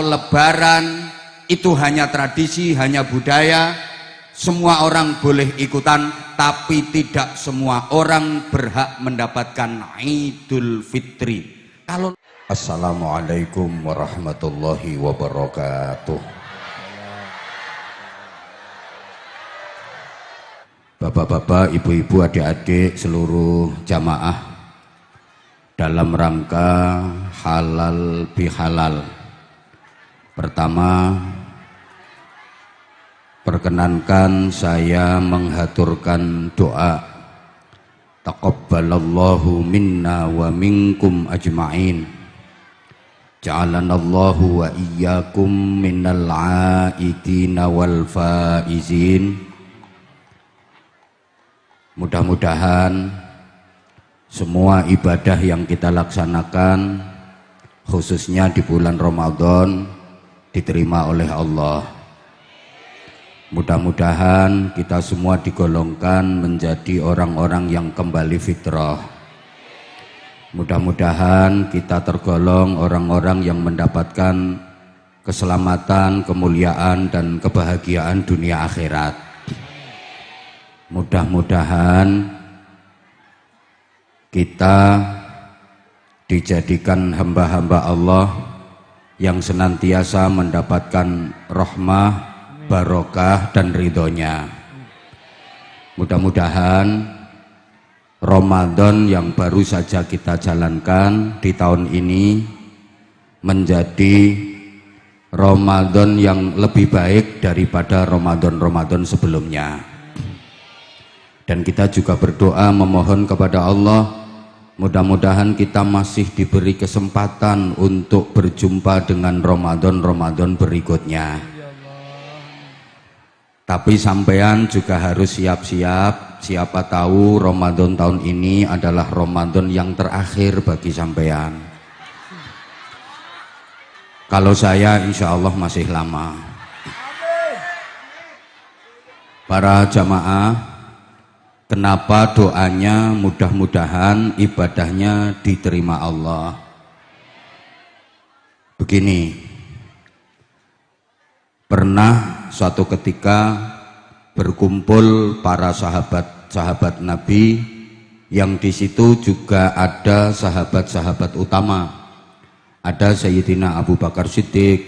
Lebaran itu hanya tradisi, hanya budaya, semua orang boleh ikutan, tapi tidak semua orang berhak mendapatkan Idul Fitri. Assalamualaikum warahmatullahi wabarakatuh. Bapak-bapak, ibu-ibu, adik-adik, seluruh jamaah, dalam rangka halal bihalal, pertama, perkenankan saya menghaturkan doa. Taqabbalallahu minna wa minkum ajma'in. Ja'alanallahu wa iyyakum minal aidina wal faizin. Mudah-mudahan semua ibadah yang kita laksanakan, khususnya di bulan Ramadan, diterima oleh Allah. Mudah-mudahan kita semua digolongkan menjadi orang-orang yang kembali fitrah. Mudah-mudahan kita tergolong orang-orang yang mendapatkan keselamatan, kemuliaan, dan kebahagiaan dunia akhirat. Mudah-mudahan kita dijadikan hamba-hamba Allah yang senantiasa mendapatkan rahmah, barokah, dan ridhonya. Mudah-mudahan Ramadan yang baru saja kita jalankan di tahun ini menjadi Ramadan yang lebih baik daripada Ramadan-Ramadan sebelumnya. Dan kita juga berdoa memohon kepada Allah, mudah-mudahan kita masih diberi kesempatan untuk berjumpa dengan Ramadan-Ramadan berikutnya. Tapi sampean juga harus siap-siap, siapa tahu Ramadan tahun ini adalah Ramadan yang terakhir bagi sampean. Kalau saya insya Allah masih lama. Para jamaah, kenapa doanya mudah-mudahan ibadahnya diterima Allah? Begini, pernah suatu ketika berkumpul para sahabat-sahabat Nabi yang di situ juga ada sahabat-sahabat utama. Ada Sayyidina Abu Bakar Siddiq,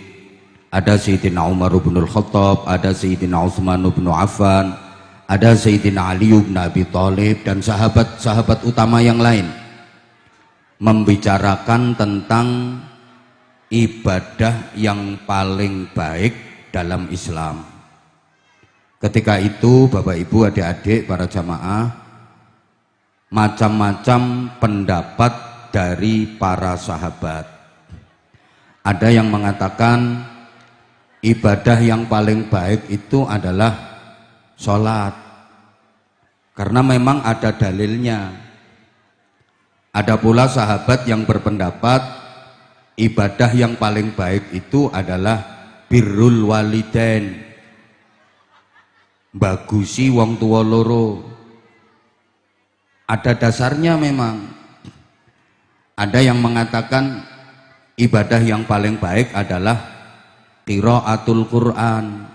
ada Sayyidina Umar bin Khattab, ada Sayyidina Utsman bin Affan, ada Sayyidina Ali bin Abi Thalib, dan sahabat-sahabat utama yang lain membicarakan tentang ibadah yang paling baik dalam Islam. Ketika itu Bapak Ibu, adik-adik, para jamaah, macam-macam pendapat dari para sahabat. Ada yang mengatakan ibadah yang paling baik itu adalah sholat, karena memang ada dalilnya. Ada pula sahabat yang berpendapat ibadah yang paling baik itu adalah birrul walidain, bagusi wong tua loro. Ada dasarnya memang. Ada yang mengatakan ibadah yang paling baik adalah qiraatul Quran,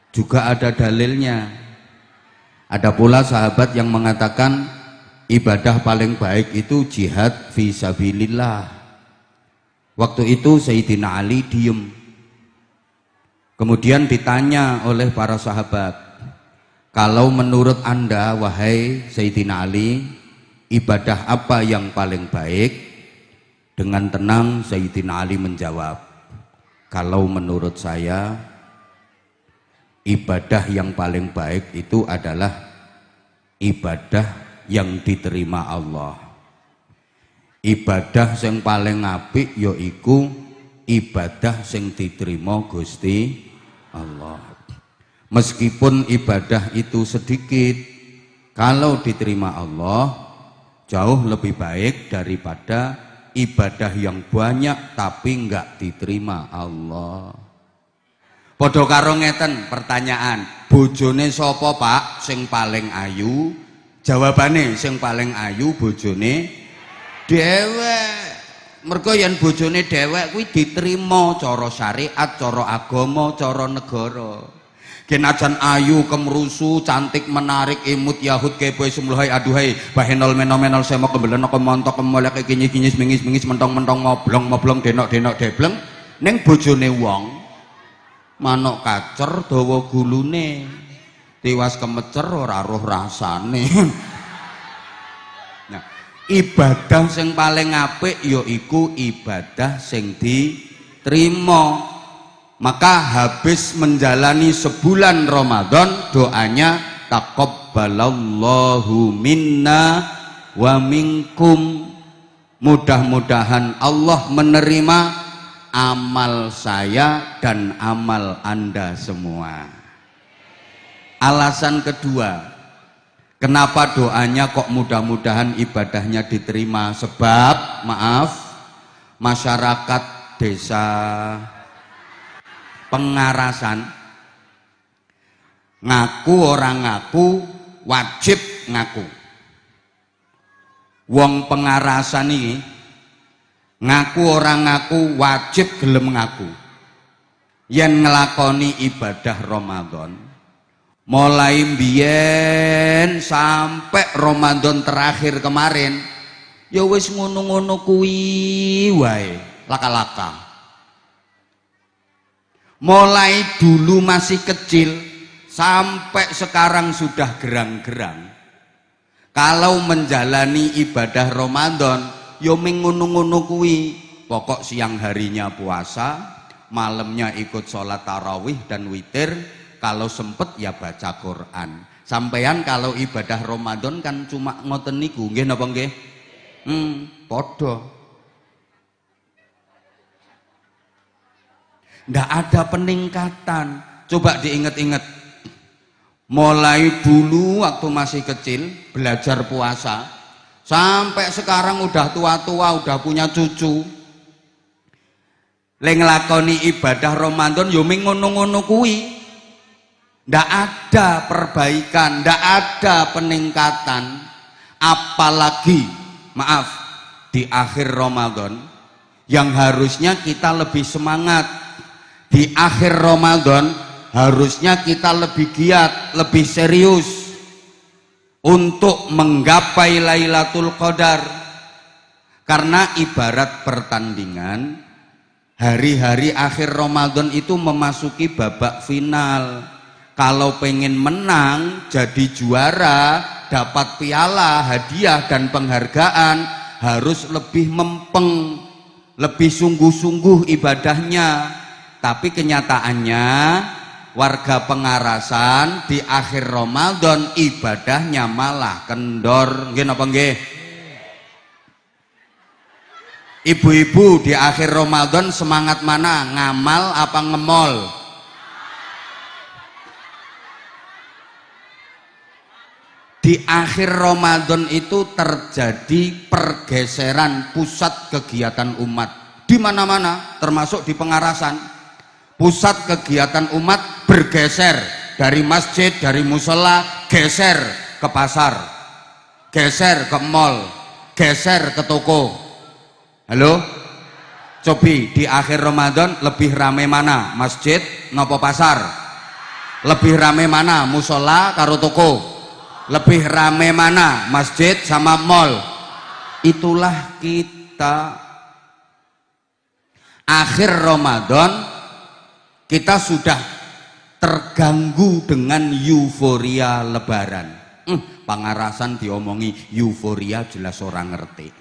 juga ada dalilnya. Ada pula sahabat yang mengatakan ibadah paling baik itu jihad fi sabilillah. Waktu itu Sayyidina Ali diem. Kemudian ditanya oleh para sahabat, kalau menurut Anda wahai Sayyidina Ali, ibadah apa yang paling baik? Dengan tenang Sayyidina Ali menjawab, kalau menurut saya ibadah yang paling baik itu adalah ibadah yang diterima Allah. Ibadah yang paling apik yaiku ibadah yang diterima Gusti Allah. Meskipun ibadah itu sedikit, kalau diterima Allah jauh lebih baik daripada ibadah yang banyak tapi enggak diterima Allah. Padha karo ngeten pertanyaan, bojone sapa Pak sing paling ayu? Jawabane sing paling ayu bojone dhewek. Mergo yen bojone dhewek kuwi diterima cara syariat, cara agama, cara negara. Genajan ayu, kemrusu, cantik, menarik, imut, yahud, kepoe, semluhai, aduhai, bahenol, menol, semo, kembelen, kemontok, kemolek, kinyis, mingis, mentong, moblong, denok, debleng. Neng bojone wong, manuk kacer, dawa gulune, tiwas kemecer, ora roh rasane. Ibadah sing paling apik yaiku ibadah sing diterima. Maka habis menjalani sebulan Ramadan, doanya taqabbalallahu minna wa minkum. Mudah-mudahan Allah menerima amal saya dan amal Anda semua. Alasan kedua, kenapa doanya kok mudah-mudahan ibadahnya diterima? Sebab, maaf, masyarakat desa Pengarasan ngaku orang ngaku wajib ngaku. Wong Pengarasan ini ngaku orang ngaku wajib gelem ngaku. Yen ngelakoni ibadah Ramadan mulai mbiyen sampai Ramadan terakhir kemarin ya wis ngono-ngono kuwi wae, laka-laka. Mulai dulu masih kecil sampai sekarang sudah gerang-gerang. Kalau menjalani ibadah Ramadan ya ming ngono-ngono kuwi. Pokok siang harinya puasa, malamnya ikut sholat tarawih dan witir, kalau sempet ya baca Quran. Sampean kalau ibadah Ramadan kan cuma ngoten niku, nggih napa nggih? Padha. Ndak ada peningkatan. Coba diinget-inget. Mulai dulu waktu masih kecil belajar puasa sampai sekarang udah tua-tua, udah punya cucu. Leng nglakoni ibadah Ramadan yo ming ngono-ngono kuwi. Ndak ada perbaikan, ndak ada peningkatan. Apalagi maaf di akhir Ramadan yang harusnya kita lebih semangat. Di akhir Ramadan harusnya kita lebih giat, lebih serius untuk menggapai Lailatul Qadar. Karena ibarat pertandingan, hari-hari akhir Ramadan itu memasuki babak final. Kalau pengen menang, jadi juara, dapat piala, hadiah dan penghargaan, harus lebih mempeng, lebih sungguh-sungguh ibadahnya. Tapi kenyataannya warga Pengarasan di akhir Ramadan ibadahnya malah kendor. Nggih napa nggih? Ibu-ibu di akhir Ramadan semangat mana? Ngamal apa ngemol? Di akhir Ramadan itu terjadi pergeseran pusat kegiatan umat di mana-mana, termasuk di Pengarasan. Pusat kegiatan umat bergeser dari masjid, dari musola, geser ke pasar, geser ke mall, geser ke toko. Halo? Cobi di akhir Ramadan lebih rame mana? Masjid nopo pasar? Lebih rame mana? Musola karo toko? Lebih rame mana? Masjid sama mall? Itulah kita. Akhir Ramadan kita sudah terganggu dengan euforia lebaran. Pengarasan diomongi euforia jelas orang ngerti.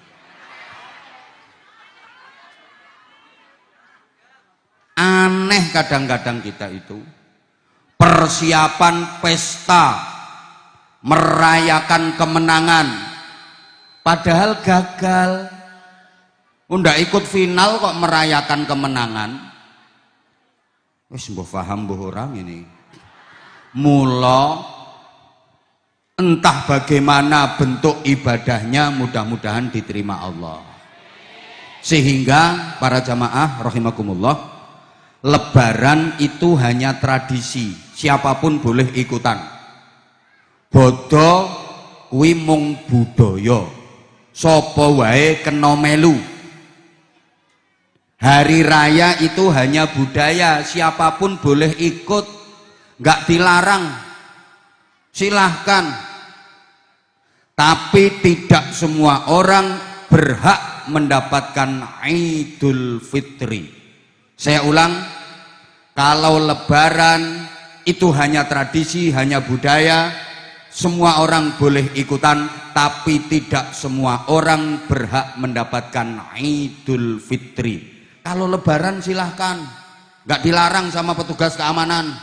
Aneh kadang-kadang kita itu. Persiapan pesta, merayakan kemenangan, padahal gagal. Ndak ikut final kok merayakan kemenangan. Wis mbah paham mbah orang ini. Mula entah bagaimana bentuk ibadahnya, mudah-mudahan diterima Allah. Sehingga para jamaah rahimakumullah, lebaran itu hanya tradisi, siapapun boleh ikutan. Bodho kuwi mung budaya, sapa wae kena melu. Hari raya itu hanya budaya, siapapun boleh ikut, nggak dilarang, silahkan. Tapi tidak semua orang berhak mendapatkan Idul Fitri. Saya ulang, kalau Lebaran itu hanya tradisi, hanya budaya, semua orang boleh ikutan, tapi tidak semua orang berhak mendapatkan Idul Fitri. Kalau Lebaran silahkan, nggak dilarang sama petugas keamanan.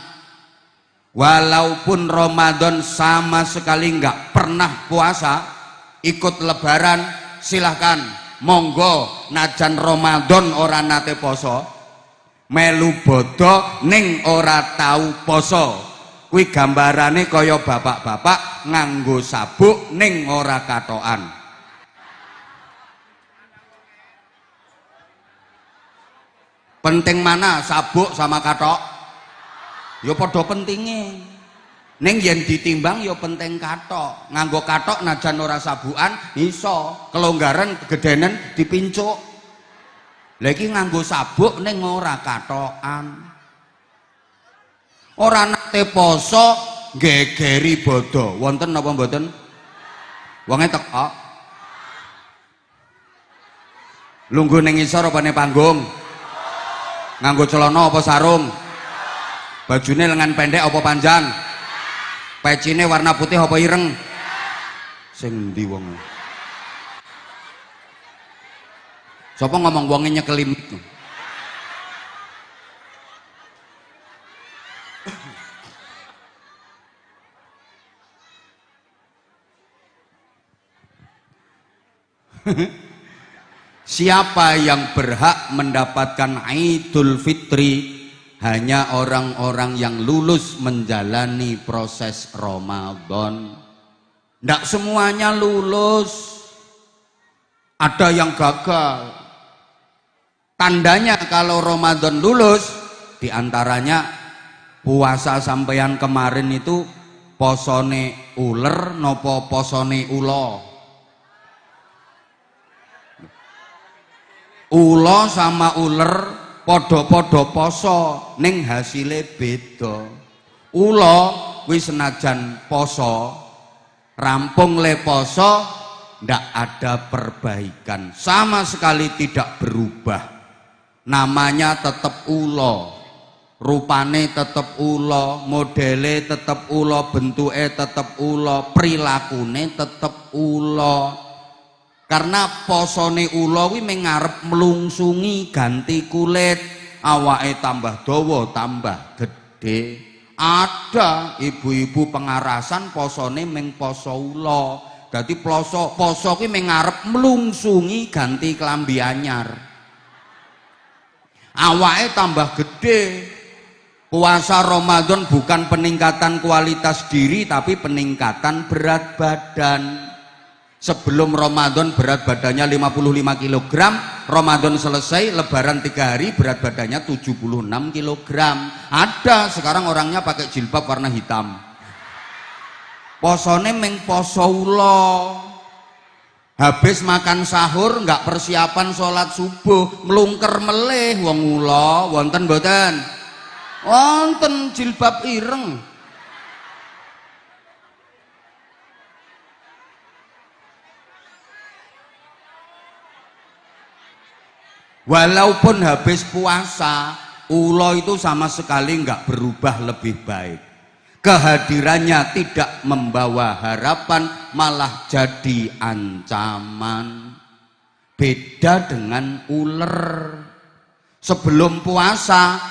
Walaupun Ramadan sama sekali nggak pernah puasa, ikut Lebaran silahkan. Monggo, najan Ramadan ora nate poso, melu bodo ning ora tau poso. Kuwi gambarane kaya bapak-bapak nganggo sabuk ning ora katokan. Penting mana sabuk sama katok? Ya padha pentinge. Ning yen ditimbang ya penting katok. Nganggo katok najan ora sabukan iso, kelonggaran gedenen dipincuk. Lah iki nganggo sabuk ning ora katokan. Ora nate poso gegeri bodo. Wonten napa mboten? Wonge teko. Lungguh ning isor apa ning panggung? Nganggo celana apa sarung? Bajune lengan pendek apa panjang? Pecine warna putih apa ireng? Sing ndi wong? Sapa ngomong wonge nyekelim itu? Siapa yang berhak mendapatkan Idul Fitri? Hanya orang-orang yang lulus menjalani proses Ramadan. Tidak semuanya lulus, ada yang gagal. Tandanya kalau Ramadan lulus, diantaranya puasa sampeyan kemarin itu posone uler nopo posone ulo. Ulo sama uler podo-podo poso ning hasile beda. Ulo kuwi senajan poso rampung le poso ndak ada perbaikan, sama sekali tidak berubah. Namanya tetap ulo, rupane tetap ulo, modele tetap ulo, bentuke tetap ulo, prilakune tetap ulo. Karena posone ulo kuwi mengarep melungsungi ganti kulit, awake tambah dawa tambah gede. Ada ibu-ibu pengarasan posone meng poso ulo. Dadi poso kuwi mengarep melungsungi ganti klambi anyar. Awake tambah gede. Puasa Ramadan bukan peningkatan kualitas diri tapi peningkatan berat badan. Sebelum Ramadan berat badannya 55 kg, Ramadan selesai, Lebaran 3 hari berat badannya 76 kg. Ada sekarang orangnya pakai jilbab warna hitam. Posone meng poso ulo. Habis makan sahur nggak persiapan sholat subuh, melungker meleh wong ulo. Wonten mboten? Wonten jilbab ireng. Walaupun habis puasa, ulo itu sama sekali nggak berubah lebih baik. Kehadirannya tidak membawa harapan, malah jadi ancaman. Beda dengan uler. Sebelum puasa,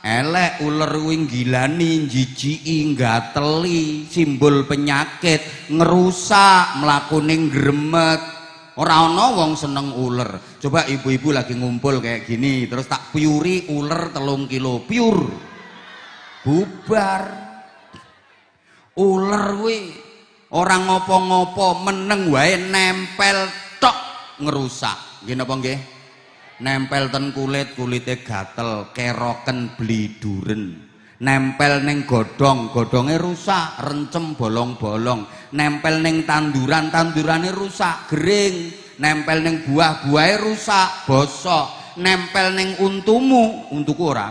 elek uler kuwi gilani, njijiki, gateli, simbol penyakit, ngerusak, mlakuning gremet. Ora ana wong seneng uler. Coba ibu-ibu lagi ngumpul kayak gini, terus tak piuri uler 3 kilo, piur. Bubar. Uler kuwi ora ngopo-ngopo, meneng wae nempel tok ngerusak. Nggih napa nggih? Nempel ten kulit, kulite gatel, keroken bliduren. Nempel ning godhong, godhonge rusak, rencem bolong-bolong. Nempel ning tanduran, tandurane rusak, gering. Nempel ning buah, buahe rusak, bosok. nempel ning untumu, untuku ora.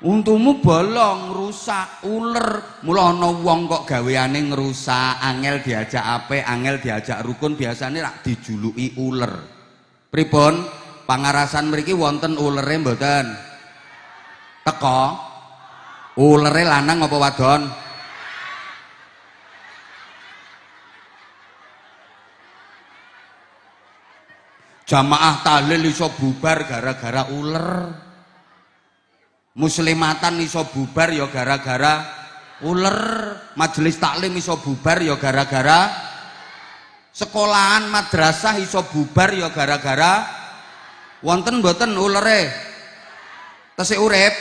Untumu bolong, rusak, uler. Mula ana wong kok gaweane ngrusak, angel diajak apik, angel diajak rukun, biasane rak dijuluki uler. Pripun? Pangarasan mriki wonten ulere mboten? Teko. Ulere lanang apa wadon? Jamaah tahlil iso bubar gara-gara uler. Muslimatan iso bubar ya gara-gara uler. Majelis taklim iso bubar ya gara-gara. Sekolahan madrasah iso bubar ya gara-gara. Wonten mboten ulere? Tesih urip?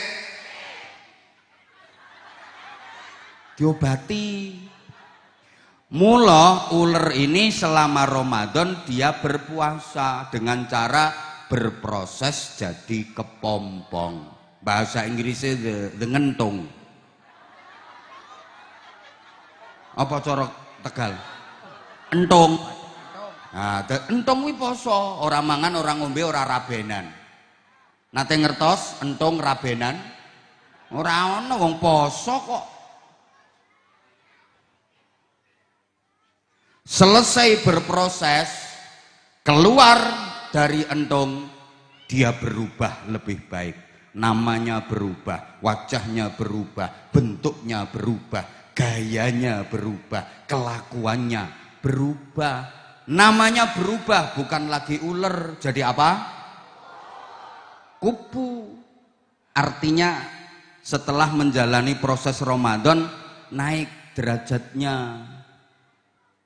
Diobati. Mula ular ini selama Ramadan dia berpuasa dengan cara berproses jadi kepompong. Bahasa Inggrisnya the ngentung. Apa cara Tegal? Entung. Nah, entung kuwi poso, ora mangan, ora ngombe, ora rabenan. Nate ngertos entung rabenan? Ora ana wong poso kok. Selesai berproses, keluar dari entung, dia berubah lebih baik. Namanya berubah, wajahnya berubah, bentuknya berubah, gayanya berubah, kelakuannya berubah. Namanya berubah, bukan lagi ular, jadi apa? Kupu. Artinya setelah menjalani proses Ramadan, naik derajatnya.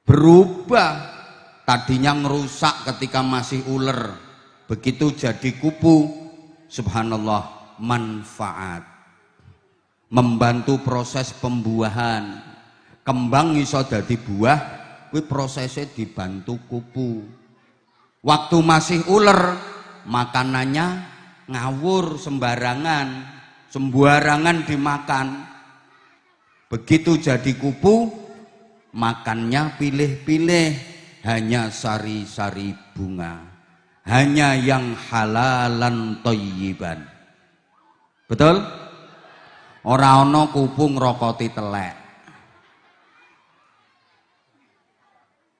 Berubah, tadinya ngerusak ketika masih ular, begitu jadi kupu, subhanallah, manfaat, membantu proses pembuahan. Kembang iso dadi buah, kuwi prosesnya dibantu kupu. Waktu masih ular, makanannya ngawur sembarangan dimakan. Begitu jadi kupu, makannya pilih-pilih, hanya sari-sari bunga, hanya yang halalan thayyiban. Betul? Ora ana kupu ngrokoti telek.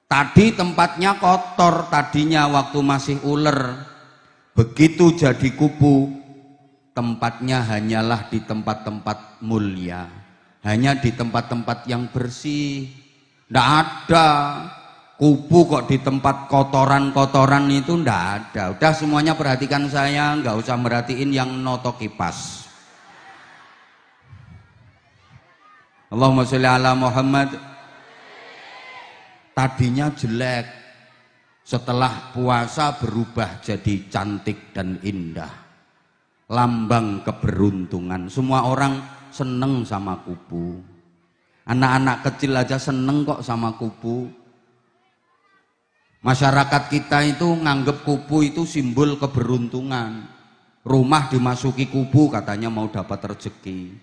Tadi tempatnya kotor, tadinya waktu masih ular. Begitu jadi kupu, tempatnya hanyalah di tempat-tempat mulia, hanya di tempat-tempat yang bersih. Ndak ada kupu kok di tempat kotoran-kotoran itu, ndak ada. Udah semuanya perhatikan saya, nggak usah merhatiin yang noto kipas. Allahumma sholli ala Muhammad. Tadinya jelek, setelah puasa berubah jadi cantik dan indah. Lambang keberuntungan. Semua orang seneng sama kupu. Anak-anak kecil aja seneng kok sama kupu. Masyarakat kita itu nganggep kupu itu simbol keberuntungan. Rumah dimasuki kupu katanya mau dapat rezeki.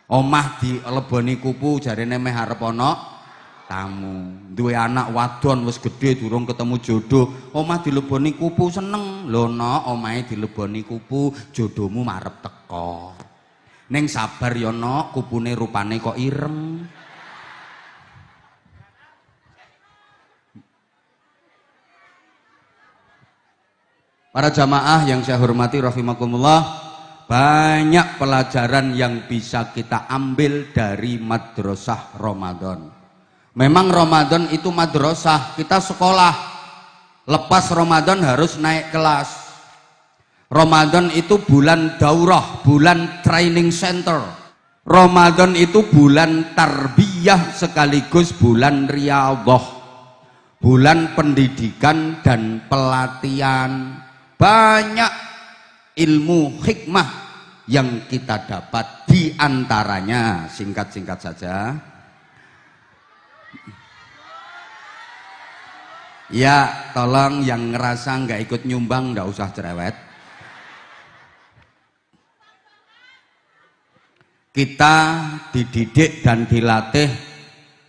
Omah dileboni kupu jarene meh arep ana tamu. Duwe anak wadon wis gedhe durung ketemu jodoh, omah dileboni kupu seneng. Lho no, omahe dileboni kupu, jodohmu marep teko. Ning sabar ya no, kupune rupane kok ireng. Para jamaah yang saya hormati rahimakumullah, banyak pelajaran yang bisa kita ambil dari madrasah Ramadan. Memang Ramadan itu madrasah, kita sekolah. Lepas Ramadan harus naik kelas. Ramadan itu bulan daurah, bulan training center. Ramadan itu bulan tarbiyah sekaligus bulan riyadhah, bulan pendidikan dan pelatihan. Banyak ilmu hikmah yang kita dapat, di antaranya singkat-singkat saja. Ya, tolong yang ngerasa nggak ikut nyumbang nggak usah cerewet. Kita dididik dan dilatih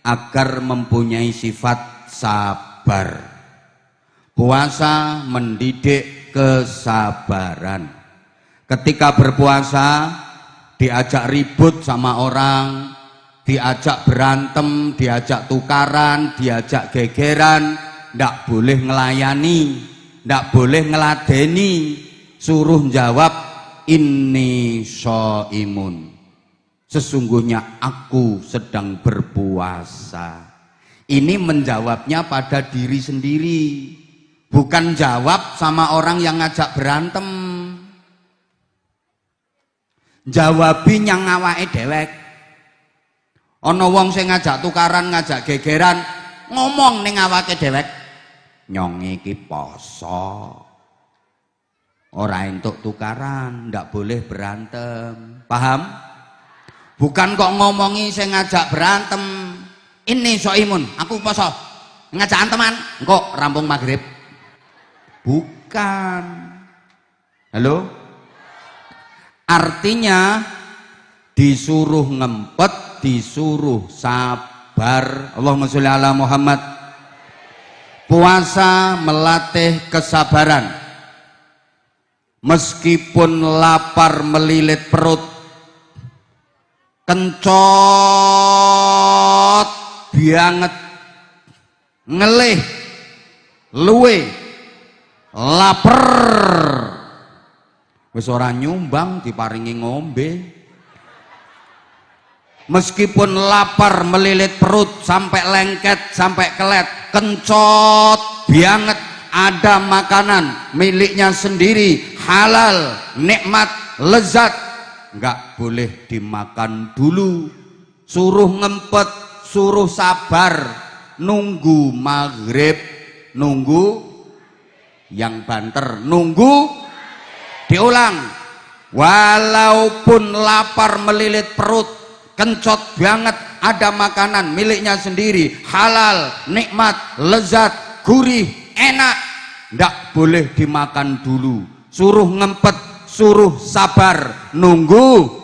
agar mempunyai sifat sabar. Puasa mendidik kesabaran. Ketika berpuasa diajak ribut sama orang, diajak berantem, diajak tukaran, diajak gegeran, ndak boleh ngelayani, ndak boleh ngeladeni, suruh jawab inni shaimun, sesungguhnya aku sedang berpuasa. Ini menjawabnya pada diri sendiri, bukan jawab sama orang yang ngajak berantem. Jawabi nyang awake dhewek. Ana wong sing ngajak tukaran, ngajak gegeran, ngomong ning awake dhewek, nyong iki poso. Ora entuk tukaran, ndak boleh berantem. Paham? Bukan kok ngomongi sing ngajak berantem. Ini soimun, aku poso. Ngajak anteman, engko rampung maghrib. Bukan. Halo? Artinya disuruh ngempet, disuruh sabar. Allahumma sholli ala Muhammad. Puasa melatih kesabaran. Meskipun lapar melilit perut, kencot banget, ngelih, luwe, lapar, wis ora nyumbang diparingi ngombe. Meskipun lapar melilit perut sampai lengket, sampai kelet, kencot banget, ada makanan miliknya sendiri, halal, nikmat, lezat, nggak boleh dimakan dulu. Suruh ngempet, suruh sabar, nunggu maghrib, nunggu yang banter, nunggu. Diulang, walaupun lapar melilit perut, kencot banget, ada makanan miliknya sendiri, halal, nikmat, lezat, gurih, enak, ndak boleh dimakan dulu. Suruh ngempet, suruh sabar, nunggu.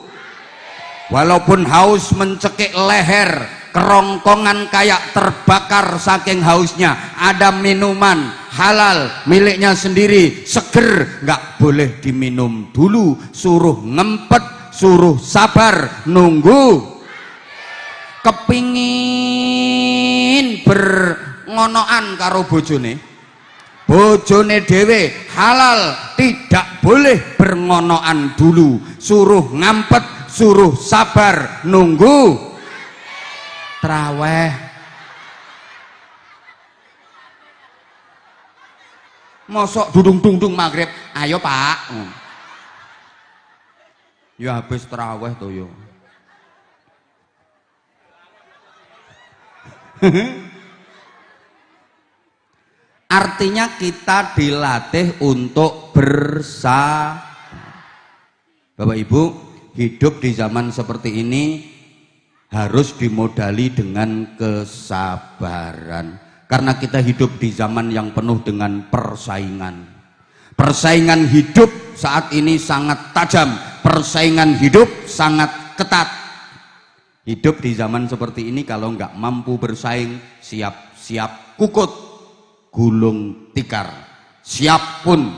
Walaupun haus mencekik leher, kerongkongan kayak terbakar saking hausnya, ada minuman halal miliknya sendiri, seger, nggak boleh diminum dulu. Suruh ngempet, suruh sabar, nunggu. Kepingin berngonoan karo bojone, bojone dhewe halal, tidak boleh berngonoan dulu. Suruh ngampet, suruh sabar, nunggu. Traweh, mosok dudung-dudung maghrib, ayo pak, ya habis traweh tuh yo. Artinya kita dilatih untuk bersabar. Bapak Ibu, hidup di zaman seperti ini harus dimodali dengan kesabaran. Karena kita hidup di zaman yang penuh dengan persaingan. Persaingan hidup saat ini sangat tajam, persaingan hidup sangat ketat. Hidup di zaman seperti ini kalau nggak mampu bersaing, siap-siap kukut, gulung tikar. Siapapun,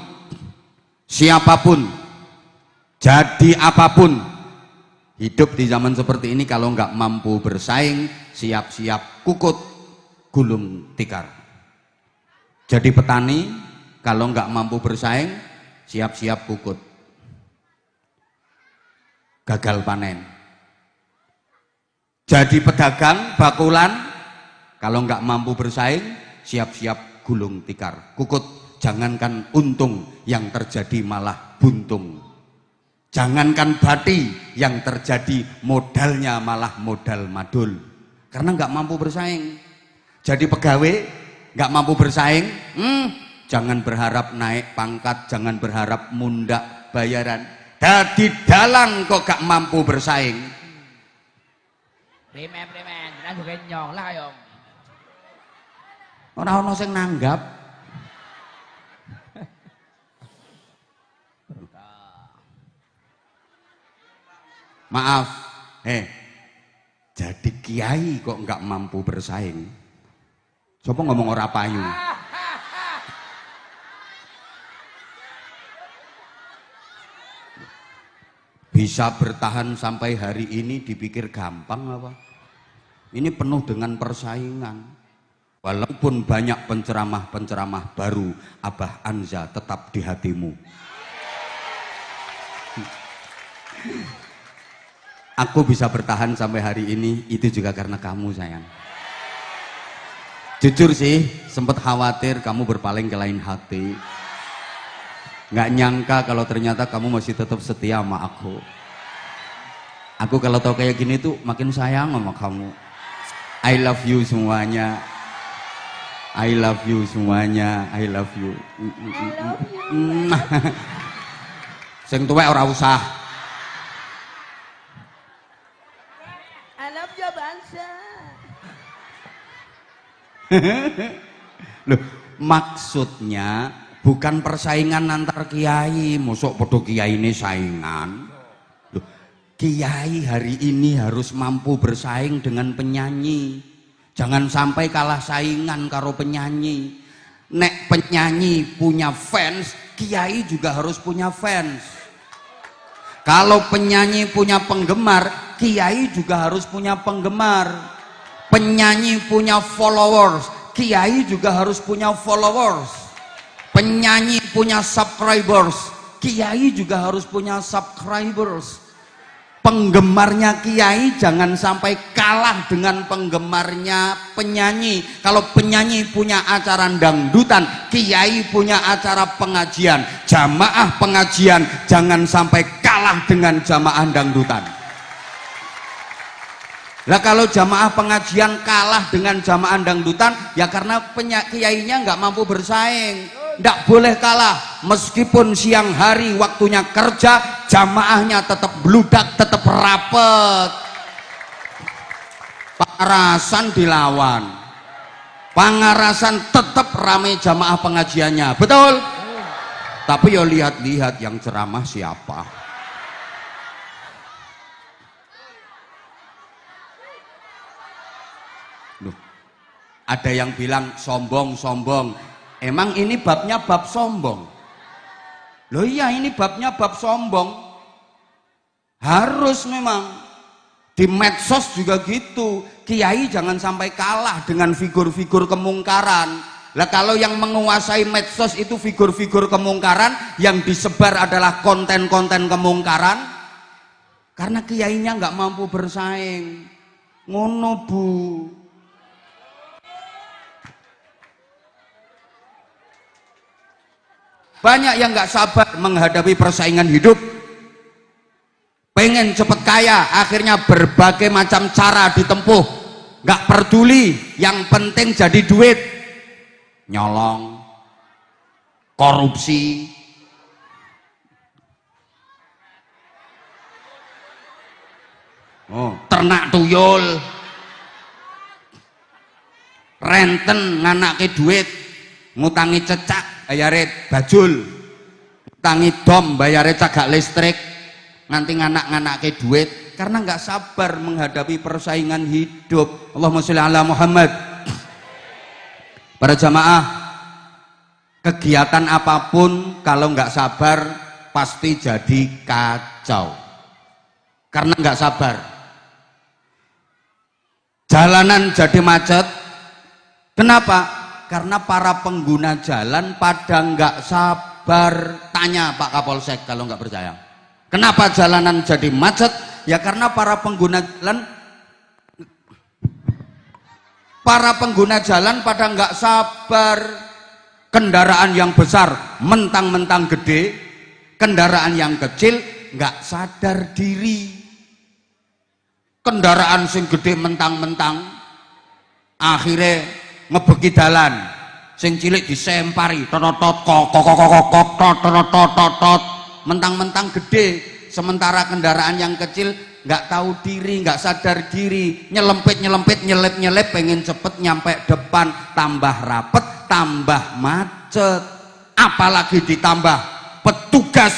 jadi apapun. Hidup di zaman seperti ini kalau nggak mampu bersaing, siap-siap kukut, gulung tikar. Jadi petani kalau nggak mampu bersaing, siap-siap kukut, gagal panen. Jadi pedagang bakulan kalau nggak mampu bersaing, siap-siap gulung tikar, kukut. Jangankan untung, yang terjadi malah buntung. Jangankan bati, yang terjadi modalnya malah modal madul. Karena nggak mampu bersaing. Jadi pegawai nggak mampu bersaing, jangan berharap naik pangkat, jangan berharap mundak bayaran. Dadi dalang kok gak mampu bersaing. Primen, ora juga nyong lah yo. Ora ono sing nanggap. Maaf, jadi kiai kok nggak mampu bersaing. Coba ngomong ora payu. Bisa bertahan sampai hari ini dipikir gampang apa? Ini penuh dengan persaingan. Walaupun banyak penceramah-penceramah baru, Abah Anza tetap di hatimu. Aku bisa bertahan sampai hari ini, itu juga karena kamu sayang. Jujur sih, sempat khawatir kamu berpaling ke lain hati. Nggak nyangka kalau ternyata kamu masih tetap setia sama aku. Aku kalau tau kayak gini tuh makin sayang sama kamu. I love you semuanya. I love you semuanya. I love you. Sing tuwek ora usah. I love you Bansa. Loh, maksudnya bukan persaingan antar kiai, mosok podo kiai ini saingan. Loh, kiai hari ini harus mampu bersaing dengan penyanyi. Jangan sampai kalah saingan karo penyanyi. Nek penyanyi punya fans, kiai juga harus punya fans. Kalau penyanyi punya penggemar, kiai juga harus punya penggemar. Penyanyi punya followers, kiai juga harus punya followers. Penyanyi punya subscribers, kiai juga harus punya subscribers. Penggemarnya kiai jangan sampai kalah dengan penggemarnya penyanyi. Kalau penyanyi punya acara dangdutan, kiai punya acara pengajian. Jamaah pengajian jangan sampai kalah dengan jamaah dangdutan. Lah kalau jamaah pengajian kalah dengan jamaah dangdutan, ya karena kiainya nggak mampu bersaing. Nggak boleh kalah, meskipun siang hari waktunya kerja, jamaahnya tetap bludak, tetap rapet. Pangarasan dilawan, Pangarasan tetap ramai jamaah pengajiannya, betul? Tapi ya lihat-lihat yang ceramah siapa. Loh, ada yang bilang sombong. Emang ini babnya bab sombong? Loh iya, ini babnya bab sombong. Harus memang. Di medsos juga gitu. Kiai jangan sampai kalah dengan figur-figur kemungkaran. Lah kalau yang menguasai medsos itu figur-figur kemungkaran, yang disebar adalah konten-konten kemungkaran, karena kiainya nggak mampu bersaing. Ngono Bu. Banyak yang nggak sabar menghadapi persaingan hidup, pengen cepet kaya, akhirnya berbagai macam cara ditempuh, nggak peduli, yang penting jadi duit, nyolong, korupsi, ternak tuyul, renten nganake duit, ngutangi cecak bayare bajul, ngutangi dom bayare cagak listrik, nganti nganak-nganake duit karena nggak sabar menghadapi persaingan hidup. Allahumma sholli ala Muhammad. Para jamaah, kegiatan apapun kalau nggak sabar pasti jadi kacau karena nggak sabar. Jalanan jadi macet, kenapa? Karena para pengguna jalan pada nggak sabar. Tanya Pak Kapolsek kalau nggak percaya. Kenapa jalanan jadi macet? Ya karena para pengguna jalan pada nggak sabar. Kendaraan yang besar mentang-mentang gede, kendaraan yang kecil nggak sadar diri. Kendaraan sing gede mentang-mentang akhirnya ngebeki dalan, sing cilik disempari totot mentang-mentang gede, sementara kendaraan yang kecil nggak tahu diri, nggak sadar diri, nyelempit nyelip pengen cepet nyampe depan, tambah rapet, tambah macet, apalagi ditambah petugas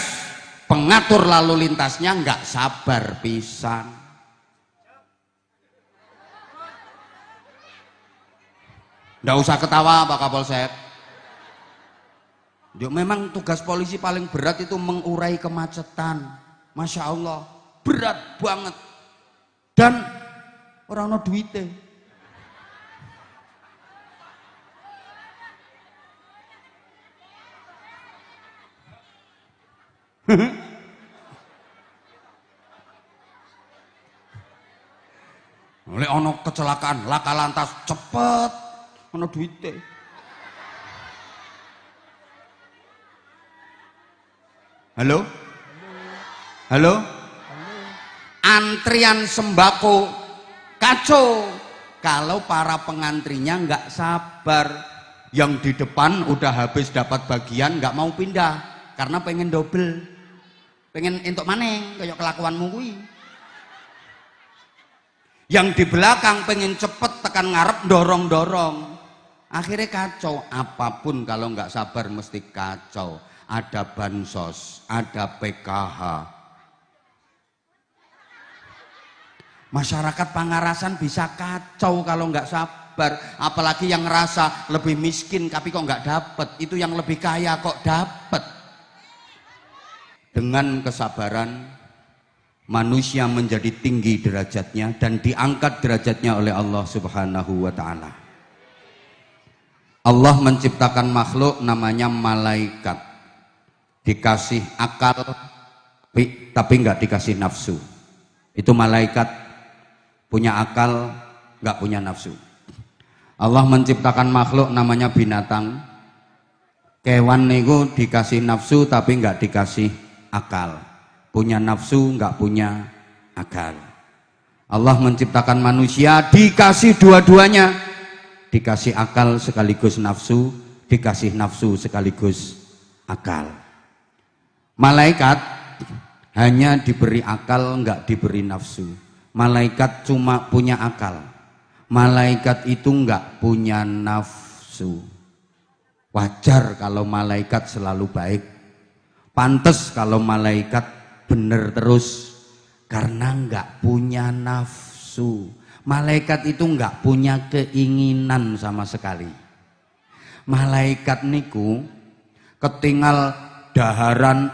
pengatur lalu lintasnya nggak sabar pisan. Nggak usah ketawa Pak Kapolsek. Memang tugas polisi paling berat itu mengurai kemacetan. Masya Allah, berat banget. Dan orang no duite. Oleh ono kecelakaan, laka lantas cepet, ono duite. Halo? Halo? Antrian sembako kacau. Kalau para pengantrinya nggak sabar, yang di depan udah habis dapat bagian nggak mau pindah karena pengen double, pengen entuk maneng kayak kelakuanmu kuwi. Yang di belakang pengen cepet tekan ngarep dorong-dorong, akhirnya kacau. Apapun kalau nggak sabar mesti kacau. Ada bansos, ada PKH. Masyarakat Pangarasan bisa kacau kalau nggak sabar. Apalagi yang ngerasa lebih miskin tapi kok nggak dapet, itu yang lebih kaya kok dapet. Dengan kesabaran manusia menjadi tinggi derajatnya dan diangkat derajatnya oleh Allah Subhanahu wa ta'ala. Allah menciptakan makhluk namanya malaikat, dikasih akal tapi nggak dikasih nafsu. Itu malaikat, punya akal nggak punya nafsu. Allah menciptakan makhluk namanya binatang, kewan niku dikasih nafsu tapi nggak dikasih akal, punya nafsu nggak punya akal. Allah menciptakan manusia dikasih dua-duanya, dikasih akal sekaligus nafsu, dikasih nafsu sekaligus akal. Malaikat hanya diberi akal nggak diberi nafsu. Malaikat cuma punya akal, malaikat itu nggak punya nafsu. Wajar kalau malaikat selalu baik, pantes kalau malaikat bener terus, karena nggak punya nafsu. Malaikat itu nggak punya keinginan sama sekali. Malaikat niku ketinggal daharan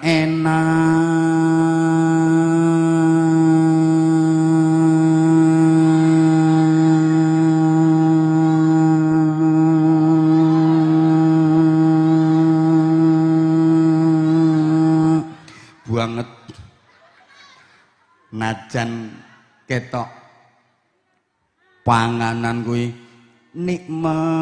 banget, najan ketok panganan kuwi nikmat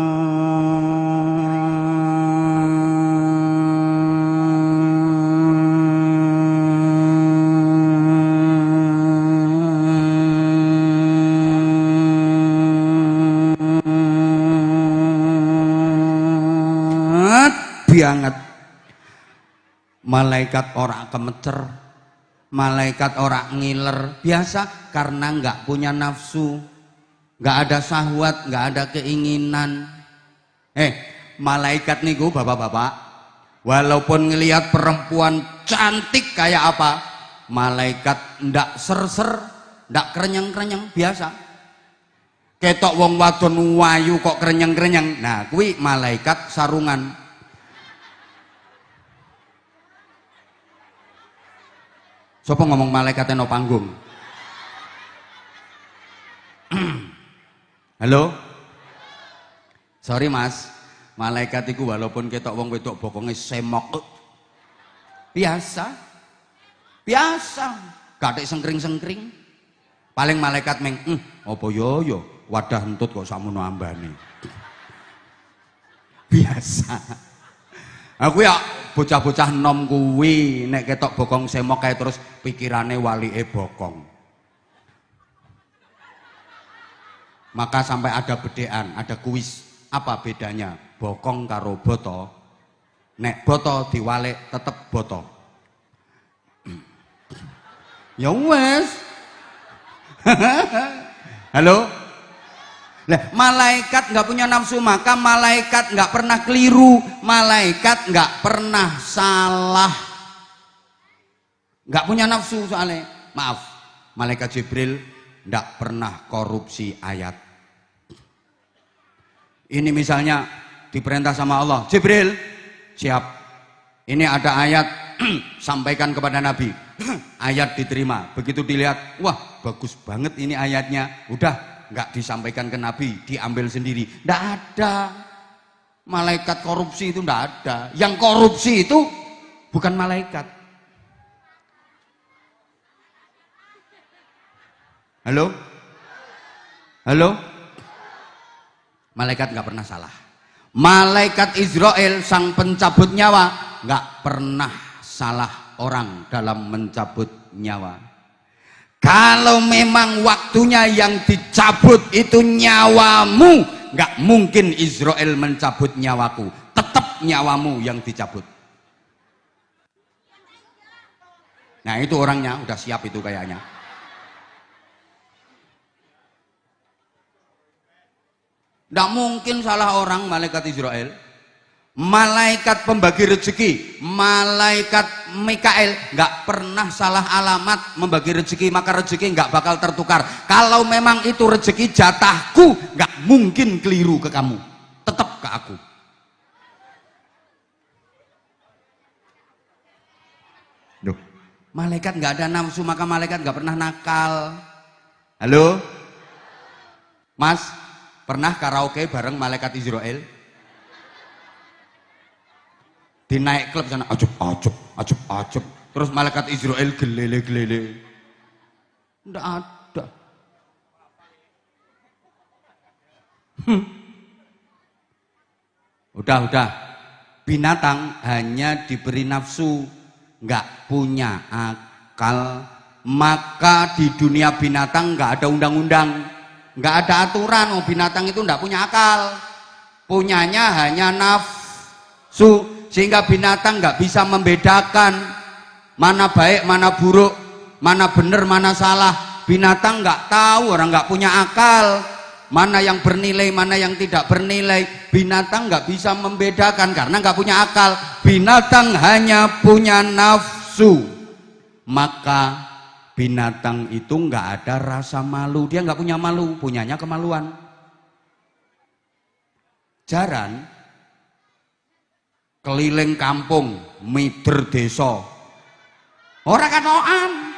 banget. Malaikat ora kemecer, malaikat ora ngiler, biasa karena nggak punya nafsu, nggak ada syahwat, nggak ada keinginan. Malaikat niku bapak-bapak, walaupun ngelihat perempuan cantik kayak apa, malaikat ndak ser-ser, ndak kerenyeng-kerenyeng, biasa. Ketok wong wadon wayu kok kerenyeng-kerenyeng, nah kuwi malaikat sarungan. Sopo ngomong malaikatnya no panggung? Halo? Sorry mas, malaikat itu walaupun ketok wong wedok bokonge semok, biasa, gak ada sengkring-sengkring. Paling malaikat meng, opo yo, wadah entut kok samono ambane. Biasa. Aku ya bocah-bocah nom kuwi nek ketok bokong semok kae terus pikirane walike bokong. Maka sampai ada bedean, ada kuis. Apa bedanya bokong karo boto? Nek boto diwalik tetep boto. Ya wes. Halo? Lah, malaikat nggak punya nafsu, maka malaikat nggak pernah keliru, malaikat nggak pernah salah, nggak punya nafsu soalnya. Maaf, malaikat Jibril nggak pernah korupsi ayat. Ini misalnya diperintah sama Allah, Jibril, siap. Ini ada ayat sampaikan kepada Nabi. Ayat diterima. Begitu dilihat, wah bagus banget ini ayatnya. Udah, nggak disampaikan ke Nabi, diambil sendiri. Nggak ada. Malaikat korupsi itu nggak ada. Yang korupsi itu bukan malaikat. Halo? Halo? Malaikat nggak pernah salah. Malaikat Israel sang pencabut nyawa nggak pernah salah orang dalam mencabut nyawa. Kalau memang waktunya yang dicabut itu nyawamu, nggak mungkin Israel mencabut nyawaku. Tetap nyawamu yang dicabut. Nah itu orangnya udah siap itu kayaknya. Nggak mungkin salah orang malaikat Israel. Malaikat pembagi rezeki, malaikat Mikael nggak pernah salah alamat membagi rezeki, maka rezeki nggak bakal tertukar. Kalau memang itu rezeki jatahku, nggak mungkin keliru ke kamu, tetap ke aku. Duh, malaikat nggak ada nafsu, maka malaikat nggak pernah nakal. Halo, Mas, pernah karaoke bareng malaikat Israel? Di naik klub sana, ajub, ajub, ajub, ajub. Terus malaikat Israel gelele-gelele. Nggak ada. Udah. Binatang hanya diberi nafsu, nggak punya akal. Maka di dunia binatang nggak ada undang-undang, nggak ada aturan. Binatang itu nggak punya akal, punyanya hanya nafsu. Sehingga binatang nggak bisa membedakan mana baik, mana buruk, mana benar, mana salah. Binatang nggak tahu, orang nggak punya akal, mana yang bernilai, mana yang tidak bernilai. Binatang nggak bisa membedakan karena nggak punya akal. Binatang hanya punya nafsu. Maka binatang itu nggak ada rasa malu, dia nggak punya malu, punyanya kemaluan. Jaran keliling kampung, mider desa, ora katokan,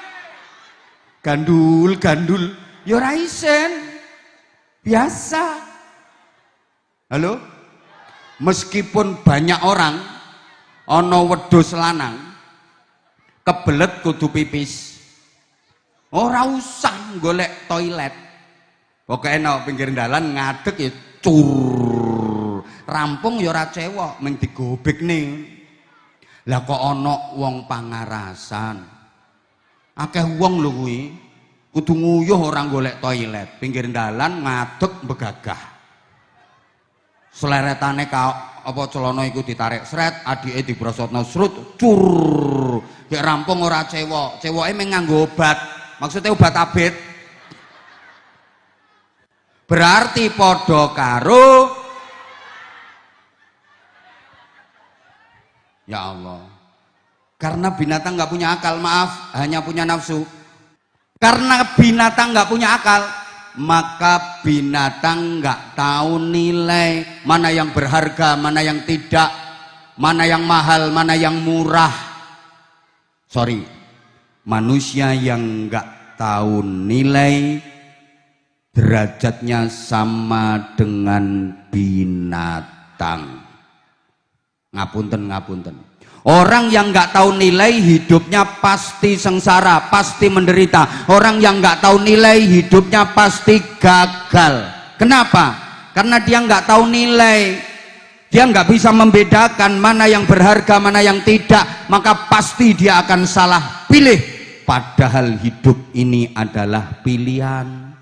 gandul, ya ora isen, biasa. Halo, meskipun banyak orang, ono wedhus lanang, kebelet kudu pipis, ora usah golek toilet, pokoknya no pinggir dalan ngadeg ya rampung ya ora cewek mung digobekne. Lah kok ana wong pangarasan. Akeh wong lho kuwi kudu nguyuh ora golek toilet, pinggir dalan ngadeg begagah. Sleretane apa celana iku ditarik sret, adike dibrosotno srut, cur. Gek rampung ora cewek, ceweke mung nganggo obat. Maksudnya obat abet. Berarti padha karo ya Allah, karena binatang nggak punya akal, maaf, hanya punya nafsu. Karena binatang nggak punya akal, maka binatang nggak tahu nilai mana yang berharga, mana yang tidak, mana yang mahal, mana yang murah. Sorry, manusia yang nggak tahu nilai derajatnya sama dengan binatang. Ngapunten. Orang yang nggak tahu nilai hidupnya pasti sengsara, pasti menderita. Orang yang nggak tahu nilai hidupnya pasti gagal. Kenapa? Karena dia nggak tahu nilai. Dia nggak bisa membedakan mana yang berharga, mana yang tidak. Maka pasti dia akan salah pilih. Padahal hidup ini adalah pilihan.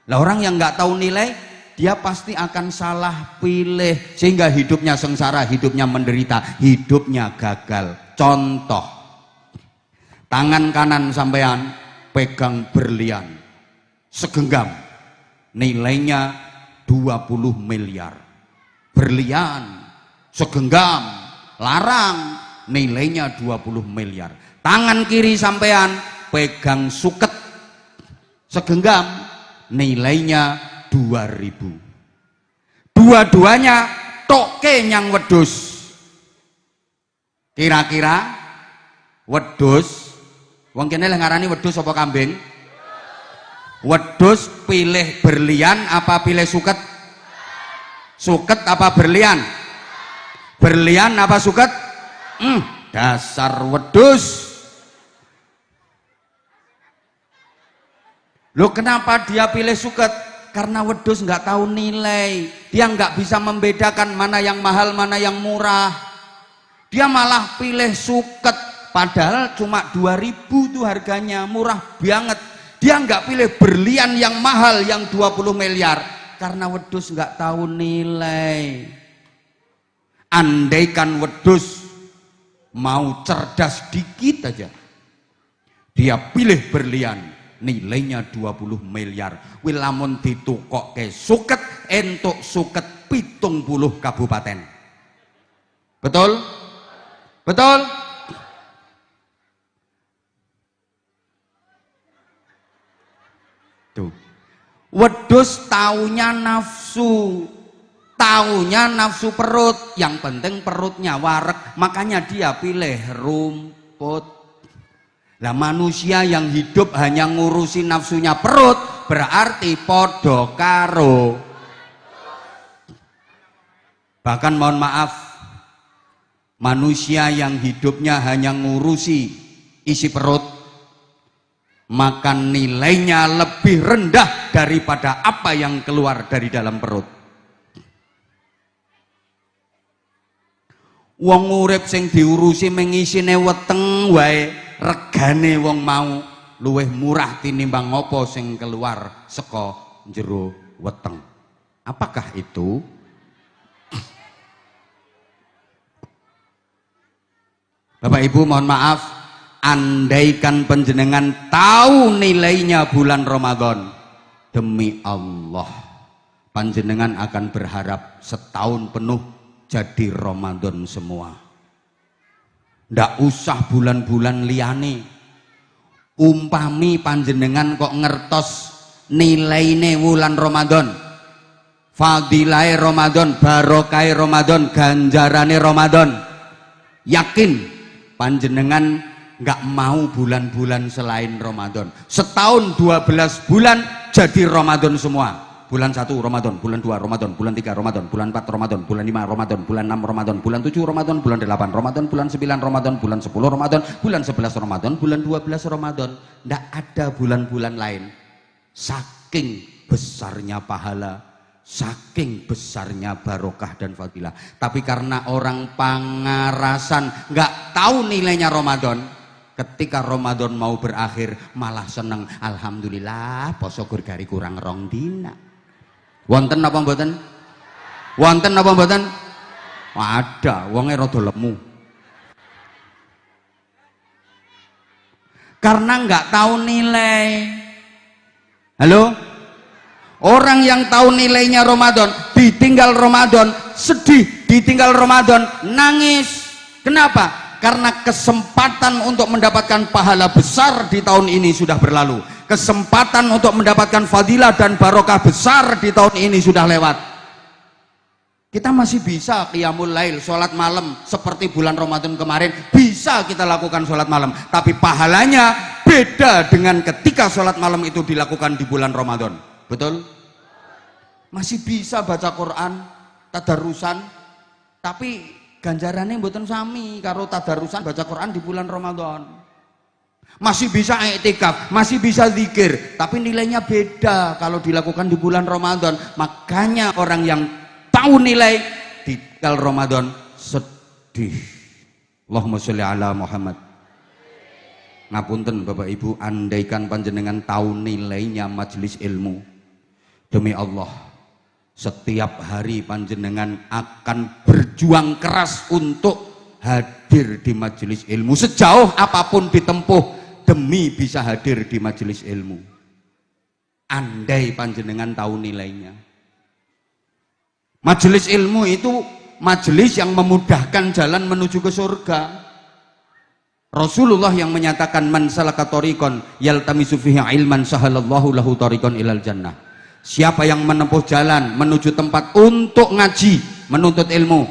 Lah orang yang nggak tahu nilai, dia pasti akan salah pilih sehingga hidupnya sengsara, hidupnya menderita, hidupnya gagal. Contoh, tangan kanan sampean pegang berlian segenggam, nilainya 20 miliar. Berlian segenggam, larang, nilainya 20 miliar. Tangan kiri sampean pegang suket segenggam, nilainya 2000. Dua-duanya toke nyang wedhus. Kira-kira Wedhus, wong kene leh ngarani wedhus apa kambing? Wedhus pilih berlian apa pilih suket? Suket apa berlian? Berlian apa suket? Dasar wedhus. Loh, kenapa dia pilih suket? Karena wedhus nggak tahu nilai. Dia nggak bisa membedakan mana yang mahal, mana yang murah. Dia malah pilih suket. Padahal cuma 2.000 tuh harganya, murah banget. Dia nggak pilih berlian yang mahal yang 20 miliar. Karena wedhus nggak tahu nilai. Andaikan wedhus mau cerdas dikit aja, dia pilih berlian, nilainya 20 miliar. Wilamun ditukok ke suket, entuk suket 70 kabupaten. Betul? Betul? Tuh. Wedhus taunya nafsu. Taunya nafsu perut. Yang penting perutnya wareg, makanya dia pilih rumput. Lah manusia yang hidup hanya ngurusi nafsunya perut, berarti podo karo. Bahkan mohon maaf, manusia yang hidupnya hanya ngurusi isi perut, maka nilainya lebih rendah daripada apa yang keluar dari dalam perut. Wong urip sing diurusi mengisine weteng wae, regane wong mau luwih murah tinimbang apa sing keluar saka jero weteng. Apakah itu? Bapak Ibu mohon maaf, andaikan panjenengan tahu nilainya bulan Ramadan, demi Allah panjenengan akan berharap setahun penuh jadi Ramadan semua. Ndak usah bulan-bulan liyane. Umpami panjenengan kok ngertos nilaine wulan Ramadan, fadilahe Ramadan, barokahe Ramadan, ganjarane Ramadan, yakin panjenengan nggak mau bulan-bulan selain Ramadan. Setahun 12 bulan jadi Ramadan semua. Bulan 1 Ramadan, bulan 2 Ramadan, bulan 3 Ramadan, bulan 4 Ramadan, bulan 5 Ramadan, bulan 6 Ramadan, bulan 7 Ramadan, bulan 8 Ramadan, bulan 9 Ramadan, bulan 10 Ramadan, bulan 11 Ramadan, bulan 12 Ramadan. Tidak ada bulan-bulan lain. Saking besarnya pahala, saking besarnya barokah dan fadilah. Tapi karena orang pangarasan nggak tahu nilainya Ramadan, ketika Ramadan mau berakhir malah seneng, alhamdulillah poso gurgari kurang rong dina. Wonten apa mboten? Wonten apa mboten? Ada, wonge rada lemu. Karena nggak tahu nilai. Halo? Orang yang tahu nilainya Ramadan, ditinggal Ramadan, sedih, ditinggal Ramadan, nangis. Kenapa? Karena kesempatan untuk mendapatkan pahala besar di tahun ini sudah berlalu. Kesempatan untuk mendapatkan fadilah dan barokah besar di tahun ini sudah lewat. Kita masih bisa qiyamul lail, sholat malam seperti bulan Ramadan kemarin, bisa kita lakukan sholat malam, tapi pahalanya beda dengan ketika sholat malam itu dilakukan di bulan Ramadan. Betul? Masih bisa baca Quran, tadarusan, tapi ganjarannya mboten sami karo tadarusan baca Quran di bulan Ramadan. Masih bisa i'tikaf, masih bisa zikir, tapi nilainya beda kalau dilakukan di bulan Ramadan. Makanya orang yang tahu nilai ditinggal Ramadan sedih. Allahumma sholli ala Muhammad. Ngapunten Bapak Ibu, andaikan panjenengan tahu nilainya majelis ilmu, demi Allah setiap hari panjenengan akan berjuang keras untuk hadir di majelis ilmu, sejauh apapun ditempuh demi bisa hadir di majelis ilmu. Andai panjenengan tahu nilainya. Majelis ilmu itu majelis yang memudahkan jalan menuju ke surga. Rasulullah yang menyatakan man salaka tariqan yaltamisu fihi ilman sahalallahu lahu tariqan ilal jannah. Siapa yang menempuh jalan menuju tempat untuk ngaji, menuntut ilmu,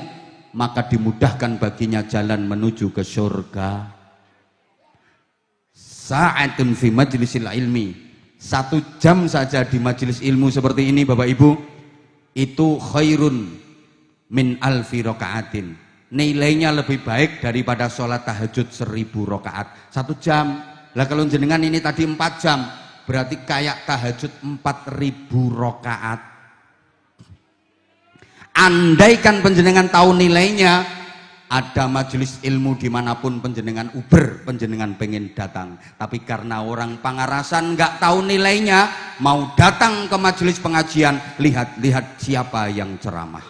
maka dimudahkan baginya jalan menuju ke surga. sa'atun fi majlisil ilmi, 1 jam saja di majelis ilmu seperti ini Bapak Ibu, itu khairun min alfi rakaatin, nilainya lebih baik daripada sholat tahajud 1000 rakaat 1 jam. Lah kalau jenengan ini tadi 4 jam, berarti kayak tahajud 4000 rakaat. Andaikan penjenengan tahu nilainya, ada majelis ilmu dimanapun penjenengan uber, penjenengan pengen datang. Tapi karena orang pangarasan nggak tahu nilainya, mau datang ke majelis pengajian, lihat siapa yang ceramah.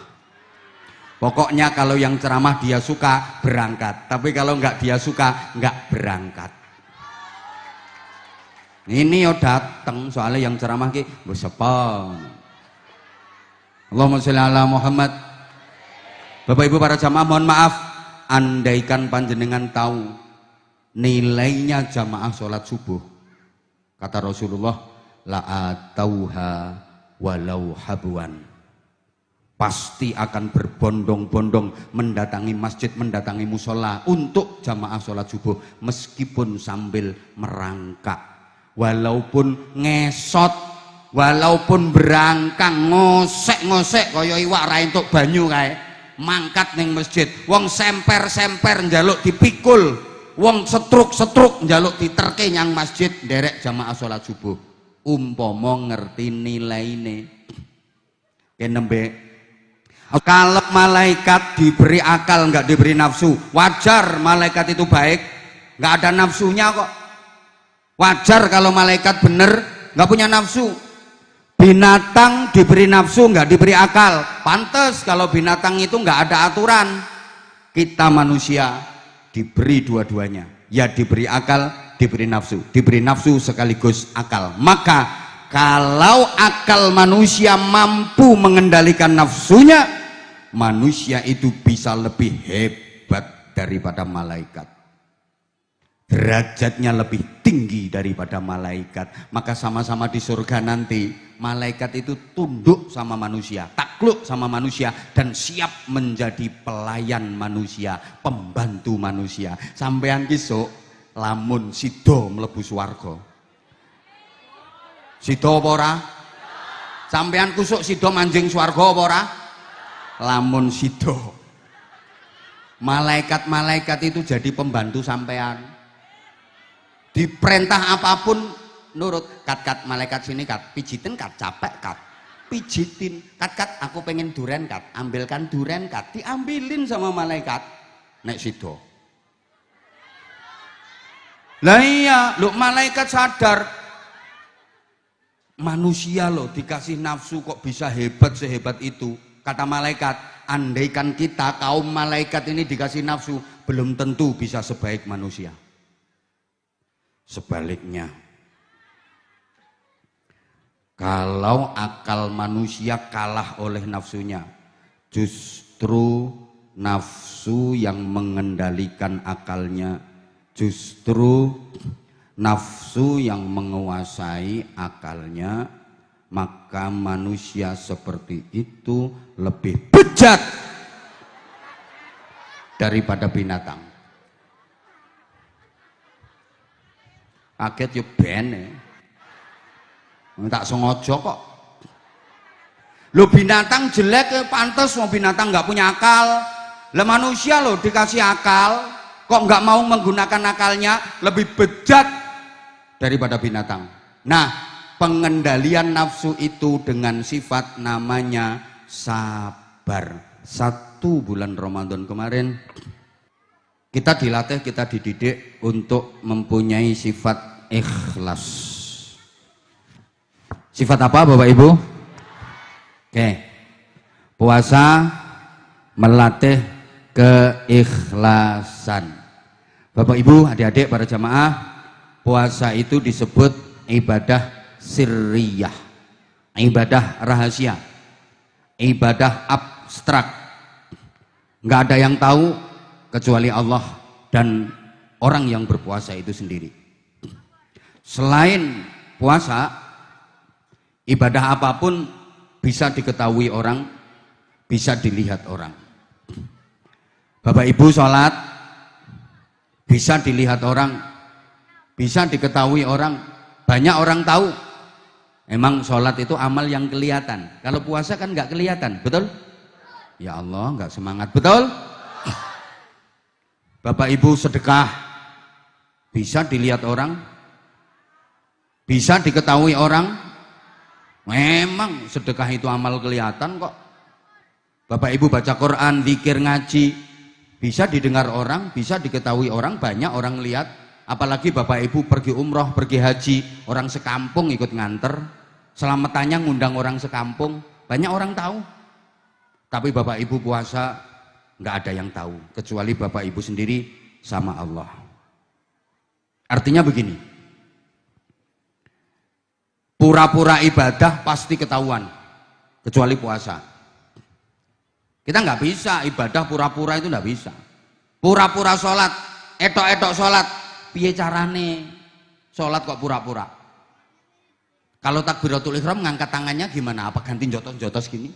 Pokoknya kalau yang ceramah dia suka, berangkat. Tapi kalau nggak dia suka, nggak berangkat. Ini yo datang, soalnya yang ceramah ki wis apa. Allahumma sholli ala Muhammad. Bapak Ibu para jamaah, mohon maaf, andaikan panjenengan tahu nilainya jamaah sholat subuh, kata Rasulullah, la atauha walau habuan, pasti akan berbondong-bondong mendatangi masjid, mendatangi musola untuk jamaah sholat subuh, meskipun sambil merangkak, walaupun ngesot, walaupun berangkang, ngosek-ngosek kaya iwak ra entuk banyu kae, mangkat ning masjid. Wong semper-semper njaluk dipikul, wong setruk-setruk njaluk diterke nyang masjid nderek jamaah sholat subuh. Umpama ngerti nilaine. Kenembe kalau malaikat diberi akal nggak diberi nafsu, wajar malaikat itu baik, nggak ada nafsunya kok. Wajar kalau malaikat bener nggak punya nafsu. Binatang diberi nafsu nggak diberi akal, pantes kalau binatang itu nggak ada aturan. Kita manusia diberi dua-duanya, ya diberi akal, diberi nafsu sekaligus akal. Maka kalau akal manusia mampu mengendalikan nafsunya, manusia itu bisa lebih hebat daripada malaikat, derajatnya lebih tinggi daripada malaikat. Maka sama-sama di surga nanti malaikat itu tunduk sama manusia, takluk sama manusia, dan siap menjadi pelayan manusia, pembantu manusia. Sampean kisuk lamun sida mlebu swarga, sida apa ora? Sampean kusuk sida manjing swarga apa ora? Lamun sida, malaikat-malaikat itu jadi pembantu sampean. Diperintah apapun nurut. Kat malaikat sini kat, pijitin kat, capek kat, pijitin kat, aku pengen duren kat, ambilkan duren kat, diambilin sama malaikat. Nek sido, lah iya, lu malaikat sadar manusia loh dikasih nafsu kok bisa hebat sehebat itu. Kata malaikat, andaikan kita kaum malaikat ini dikasih nafsu, belum tentu bisa sebaik manusia. Sebaliknya, kalau akal manusia kalah oleh nafsunya, justru nafsu yang mengendalikan akalnya, justru nafsu yang menguasai akalnya, maka manusia seperti itu lebih bejat daripada binatang. Kaget yo ben tak sengaja kok. Lo binatang jelek ya pantas, mau binatang nggak punya akal. Lah manusia lo dikasih akal kok nggak mau menggunakan akalnya, lebih bejat daripada binatang. Nah, pengendalian nafsu itu dengan sifat namanya sabar. 1 bulan Ramadan kemarin kita dilatih, kita dididik untuk mempunyai sifat ikhlas. Sifat apa Bapak Ibu? Oke. Puasa melatih keikhlasan. Bapak Ibu, adik-adik para jamaah, puasa itu disebut ibadah sirriyah, ibadah rahasia, ibadah abstrak. Nggak ada yang tahu kecuali Allah dan orang yang berpuasa itu sendiri. Selain puasa, ibadah apapun bisa diketahui orang, bisa dilihat orang. Bapak Ibu sholat bisa dilihat orang, bisa diketahui orang, banyak orang tahu. Emang sholat itu amal yang kelihatan. Kalau puasa kan nggak kelihatan, betul? Ya Allah, nggak semangat, betul? Bapak Ibu sedekah, bisa dilihat orang, bisa diketahui orang. Memang sedekah itu amal kelihatan kok. Bapak Ibu baca Quran, zikir, ngaji, bisa didengar orang, bisa diketahui orang, banyak orang lihat. Apalagi Bapak Ibu pergi umroh, pergi haji, orang sekampung ikut nganter, selamatannya ngundang orang sekampung, banyak orang tahu. Tapi Bapak Ibu puasa nggak ada yang tahu kecuali Bapak Ibu sendiri sama Allah. Artinya begini, pura-pura ibadah pasti ketahuan kecuali puasa. Kita nggak bisa ibadah pura-pura, itu nggak bisa. Pura-pura sholat, etok-etok sholat, piye carane sholat kok pura-pura? Kalau takbiratul ihram ngangkat tangannya gimana? Apa ganti jotos-jotos gini?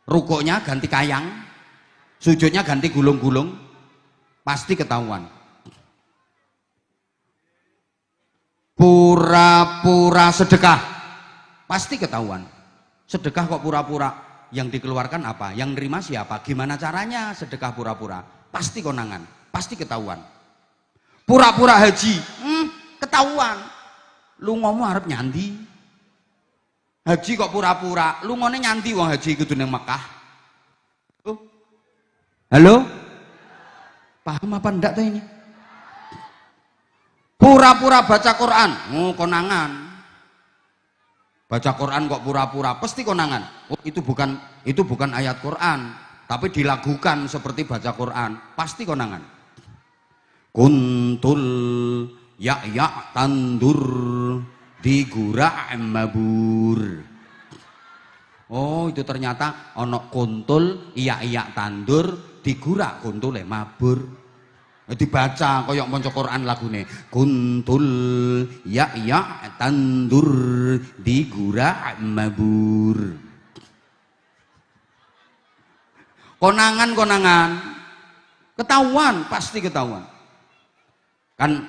Rukuknya ganti kayang, sujudnya ganti gulung-gulung, pasti ketahuan. Pura-pura sedekah, pasti ketahuan. Sedekah kok pura-pura, yang dikeluarkan apa? Yang nerima siapa? Gimana caranya sedekah pura-pura? Pasti konangan, pasti ketahuan. Pura-pura haji, ketahuan. Lu ngomong harap nyandi. Haji kok pura-pura, lu ngone nyanti wong haji kudu nang Mekah. Halo? Paham apa ndak tuh ini? Pura-pura baca Quran, konangan. Baca Quran kok pura-pura, pasti konangan. Oh, itu bukan ayat Quran, tapi dilakukan seperti baca Quran, pasti konangan. Kuntul ya tandur digura mabur. Oh, itu ternyata ono kuntul iya tandur digura kuntule mabur. Dibaca koyok maca Quran lagune. Kuntul ya tandur digura mabur. Konangan ketahuan, pasti ketahuan. Kan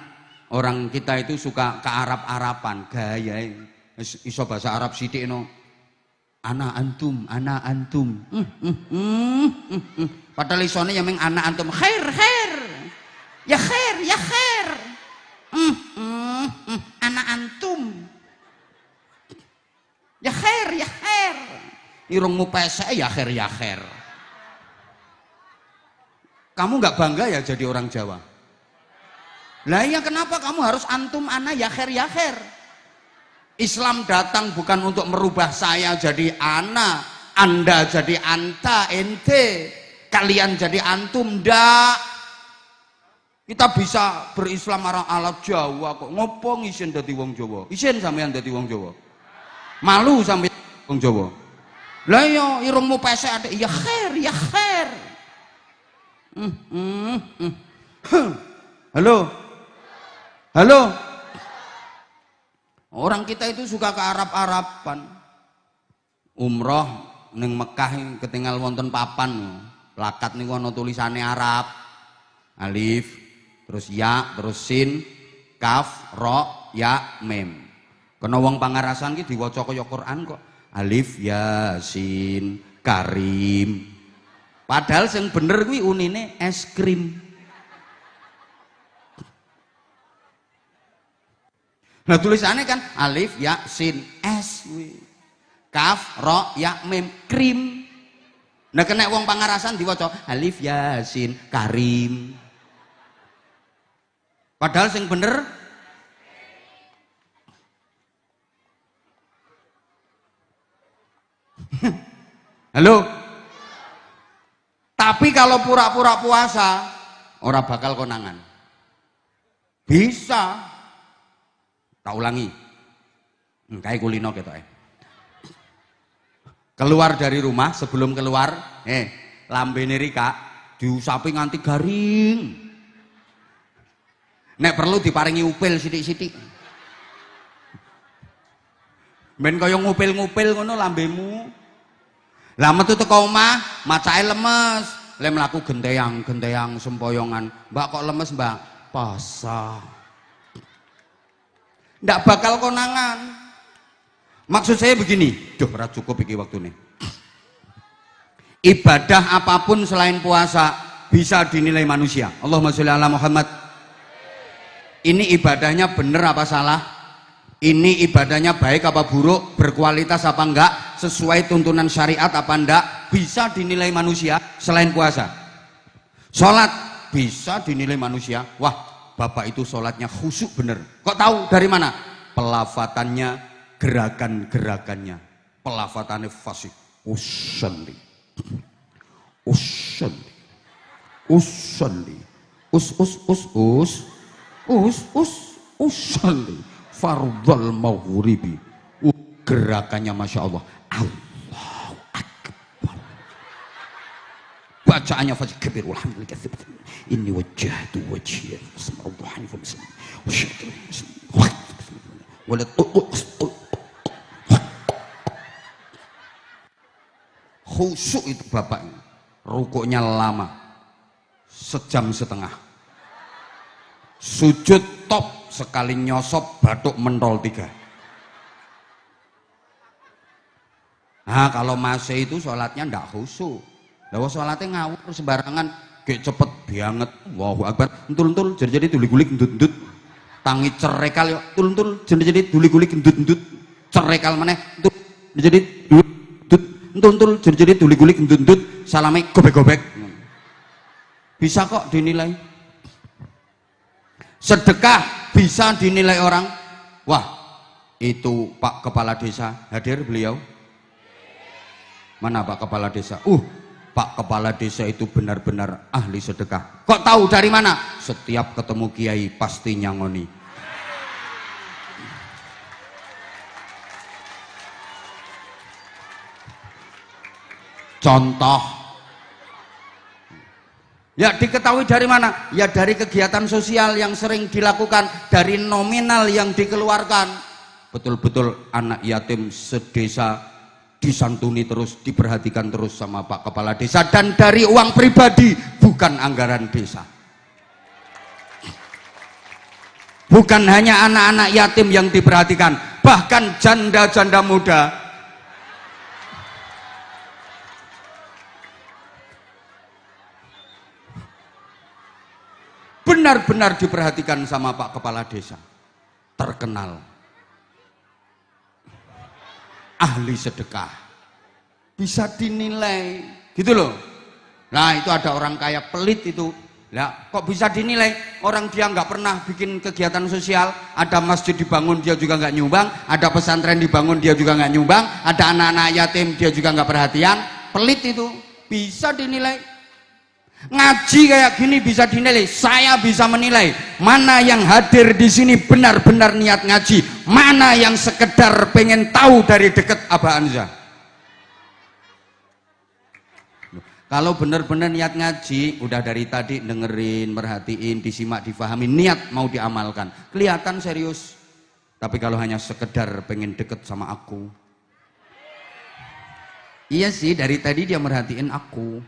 orang kita itu suka ke Arab-Araban, gaya iso bahasa Arab sithik no. Ana antum. Padahal isone ya meng ana antum khair. Ya khair. Ana antum. Ya khair. Irungmu pesek ya khair. Kamu nggak bangga ya jadi orang Jawa? Lah iya, kenapa kamu harus antum ana ya khair? Islam datang bukan untuk merubah saya jadi ana, Anda jadi anta, ente, kalian jadi antum, ndak. Kita bisa berislam ala Jawa kok. Ngopo ngisen dadi wong Jawa? Isen sampean dadi wong Jawa? Malu sampean wong Jawa? Lah iya, irungmu pesek ada ya khair. Halo. Orang kita itu suka ke Arab-Araban. Umroh ning Mekah ketinggal wonten papan. Plakat niku ana tulisane Arab. Alif, terus ya, terus sin, kaf, ro, ya, mem. Kena wong pangarasan ki diwaca kaya Quran kok. Alif, ya, sin, karim. Padahal sing bener kuwi unine es krim. Nah tulisannya kan alif, ya, sin, es, kaf, ro, ya, mem, krim. Nah kena wong pangarasan diwaca alif, ya, sin, karim. Padahal sing bener halo. Tapi kalau pura-pura puasa ora bakal konangan. Bisa. Tak ulangi. Kayak kulino ketok. Keluar dari rumah, sebelum keluar, lambene Rika diusapi nganti garing. Nek perlu diparingi upil sithik-sithik. Ben kaya ngupil-ngupil ngono lambemu. Lah metu teko omah, macae lemes. Le mlaku genteyang sempoyongan. Mbak kok lemes, Mbak? Puasa. ndak bakal konangan. Maksud saya begini, duh ora cukup iki waktune. Ibadah apapun selain puasa bisa dinilai manusia. Allahumma sholli ala Muhammad. Ini ibadahnya bener apa salah? Ini ibadahnya baik apa buruk? Berkualitas apa enggak? Sesuai tuntunan syariat apa enggak? Bisa dinilai manusia selain puasa. Sholat bisa dinilai manusia. Wah, bapak itu sholatnya khusyuk bener. Kok tahu dari mana? Pelafatannya, gerakan-gerakannya. Pelafatannya fasih. Usalli. Usalli. Usalli. Usalli. Fardal maghribi. Gerakannya Masya Allah. Allahu Akbar. Bacaannya fasih kabir. Alhamdulillah. Inni wajjahtu wajhiya bismillah hanifan muslim. Wasyhadu wala khusyuk itu bapak. Rukuknya lama. Sejam setengah. Sujud top sekali nyosop batuk mentol 3. Nah kalau masih itu sholatnya ndak khusyuk. Lawa sholatnya ngawur sembarangan, kayak cepet banget. Allahu Akbar. Entul-entul jadi dulik-gulik endut-endut. Tangi cerekal yo entul-entul jadi dulik-gulik endut-endut. Cerekal maneh entul jadi endut. Entul-entul jadi dulik-gulik endut-endut. Salame gobek-gobek. Bisa kok dinilai. Sedekah bisa dinilai orang. Wah, itu Pak Kepala Desa hadir beliau. Mana Pak Kepala Desa? Pak Kepala Desa itu benar-benar ahli sedekah. Kok tahu dari mana? Setiap ketemu kiai pasti nyangoni. Contoh. Ya diketahui dari mana? Ya dari kegiatan sosial yang sering dilakukan, dari nominal yang dikeluarkan. Betul-betul anak yatim sedesa disantuni terus, diperhatikan terus sama Pak Kepala Desa, dan dari uang pribadi, bukan anggaran desa. Bukan hanya anak-anak yatim yang diperhatikan, bahkan janda-janda muda. Benar-benar diperhatikan sama Pak Kepala Desa. Terkenal ahli sedekah, bisa dinilai gitu loh. Nah itu ada orang kaya pelit itu. Lah kok bisa dinilai? Orang dia nggak pernah bikin kegiatan sosial. Ada masjid dibangun dia juga nggak nyumbang, ada pesantren dibangun dia juga nggak nyumbang, ada anak-anak yatim dia juga nggak perhatian. Pelit itu bisa dinilai. Ngaji kayak gini bisa dinilai. Saya bisa menilai mana yang hadir di sini benar-benar niat ngaji, mana yang sekedar pengen tahu dari dekat Abah Anza. Kalau benar-benar niat ngaji, udah dari tadi dengerin, merhatiin, disimak, difahami, niat mau diamalkan, kelihatan serius. Tapi kalau hanya sekedar pengen deket sama aku, iya sih dari tadi dia merhatiin aku,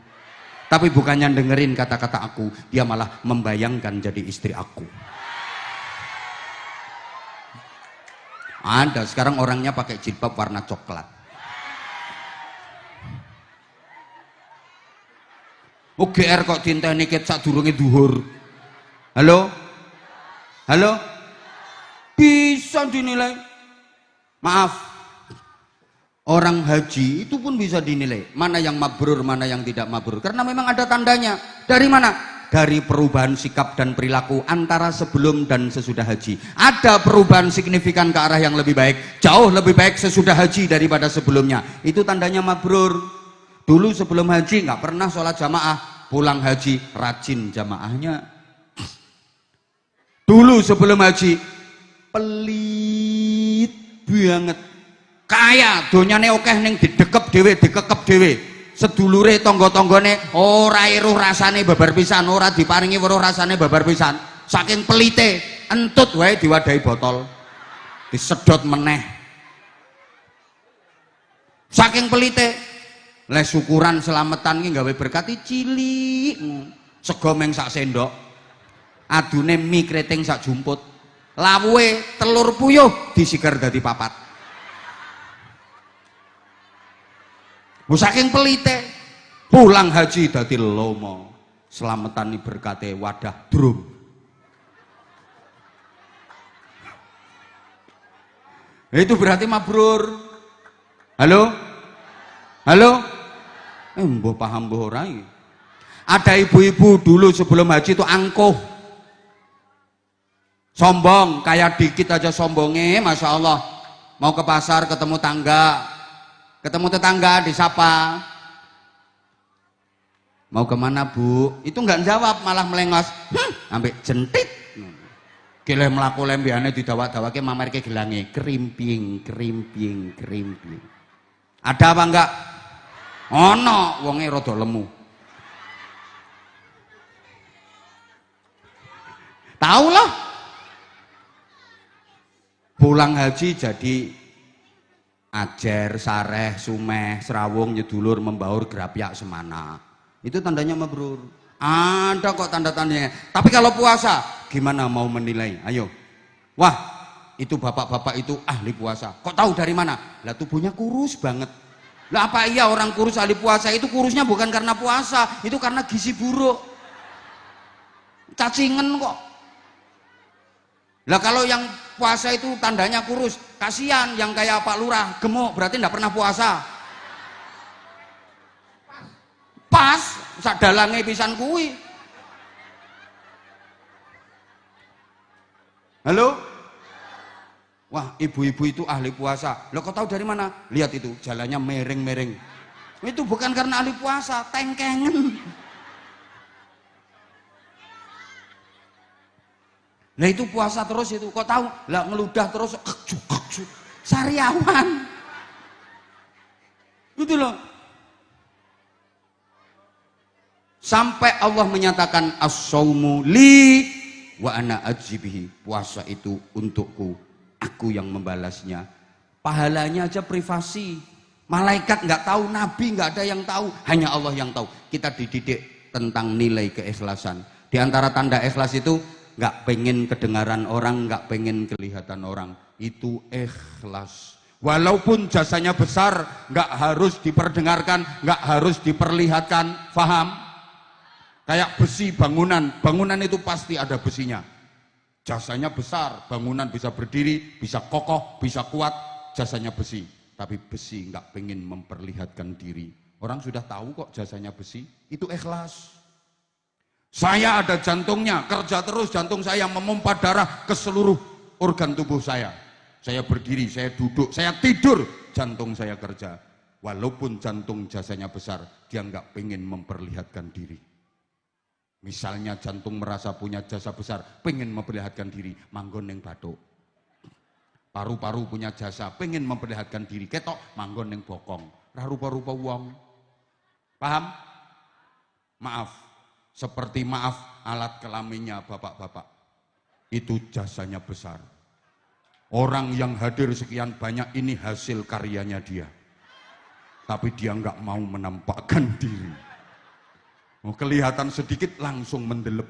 tapi bukannya dengerin kata-kata aku, dia malah membayangkan jadi istri aku. Ada sekarang orangnya pakai jilbab warna coklat. GR kok tinteni ket sadurunge duhur. Halo? Halo? Bisa dinilai. Maaf. Orang haji itu pun bisa dinilai mana yang mabrur, mana yang tidak mabrur, karena memang ada tandanya. Dari mana? Dari perubahan sikap dan perilaku antara sebelum dan sesudah haji. Ada perubahan signifikan ke arah yang lebih baik, jauh lebih baik sesudah haji daripada sebelumnya. Itu tandanya mabrur. Dulu sebelum haji nggak pernah sholat jamaah, pulang haji rajin jamaahnya. Dulu sebelum haji pelit banget. Kaya donyane akeh ning didekep dhewe, sedulure tangga-tanggane ora eruh rasane babar pisan, ora diparingi weruh rasane babar pisan. Saking pelite, entut wae diwadahi botol, disedot meneh. Saking pelite, le syukuran selametan ki gawe berkati cilik, sego meng sak sendok, adune mie kreting sak jumput, lawuhe telur puyuh disigar dadi papat. Saking pelite pulang haji dadi lomo, slametani berkate wadah drum. Itu berarti mabrur. Halo? Halo? Mbah paham mbah ora iki. Ada ibu-ibu dulu sebelum haji itu angkuh. Sombong, kayak dikit aja sombongnya, Masya Allah. Mau ke pasar ketemu tangga, ketemu tetangga disapa. Mau kemana bu? Itu nggak jawab, malah melengos. Ambek jentit. Gile melaku lembiane didawak-dawake mamerke gelange krimping. Ada apa enggak? Ono, wonge rada lemu. Tahu lah. Pulang haji jadi ajer, sareh, sumeh, serawung, nyedulur, membaur, gerapyak, semana. Itu tandanya mabrur. Ada kok tanda-tandanya. Tapi kalau puasa, gimana mau menilai? Ayo. Wah, itu bapak-bapak itu ahli puasa. Kok tahu dari mana? Lah tubuhnya kurus banget. Lah apa iya orang kurus ahli puasa? Itu kurusnya bukan karena puasa, itu karena gizi buruk. Cacingan kok. Lah kalau yang puasa itu tandanya kurus, kasihan yang kayak Pak Lurah, gemuk, berarti enggak pernah puasa. Pas, sak dalange pisan kuwi. Halo? Wah, ibu-ibu itu ahli puasa. Lo kok tahu dari mana? Lihat itu, jalannya mereng-mereng. Itu bukan karena ahli puasa, tengkengen. Nah itu puasa terus itu, kok tahu? Lah ngeludah terus, kekjuk. Sariawan. Gitu loh. Sampai Allah menyatakan as-saumu li wa ana ajibihi. Puasa itu untukku, aku yang membalasnya. Pahalanya aja privasi. Malaikat nggak tahu, nabi nggak ada yang tahu, hanya Allah yang tahu. Kita dididik tentang nilai keikhlasan. Di antara tanda ikhlas itu nggak pengen kedengaran orang, nggak pengen kelihatan orang. Itu ikhlas. Walaupun jasanya besar, nggak harus diperdengarkan, nggak harus diperlihatkan. Faham? Kayak besi bangunan, bangunan itu pasti ada besinya. Jasanya besar, bangunan bisa berdiri, bisa kokoh, bisa kuat, jasanya besi. Tapi besi nggak pengen memperlihatkan diri. Orang sudah tahu kok jasanya besi, itu ikhlas. Saya ada jantungnya, kerja terus jantung saya memompa darah ke seluruh organ tubuh saya. Saya berdiri, saya duduk, saya tidur, jantung saya kerja. Walaupun jantung jasanya besar, dia nggak pengen memperlihatkan diri. Misalnya jantung merasa punya jasa besar, pengen memperlihatkan diri, manggon neng bathuk. Paru-paru punya jasa, pengen memperlihatkan diri, ketok manggon neng bokong. Rupa-rupa wong. Paham? Maaf, seperti maaf alat kelaminnya bapak-bapak. Itu jasanya besar. Orang yang hadir sekian banyak ini hasil karyanya dia. Tapi dia nggak mau menampakkan diri. Kelihatan sedikit langsung mendelep.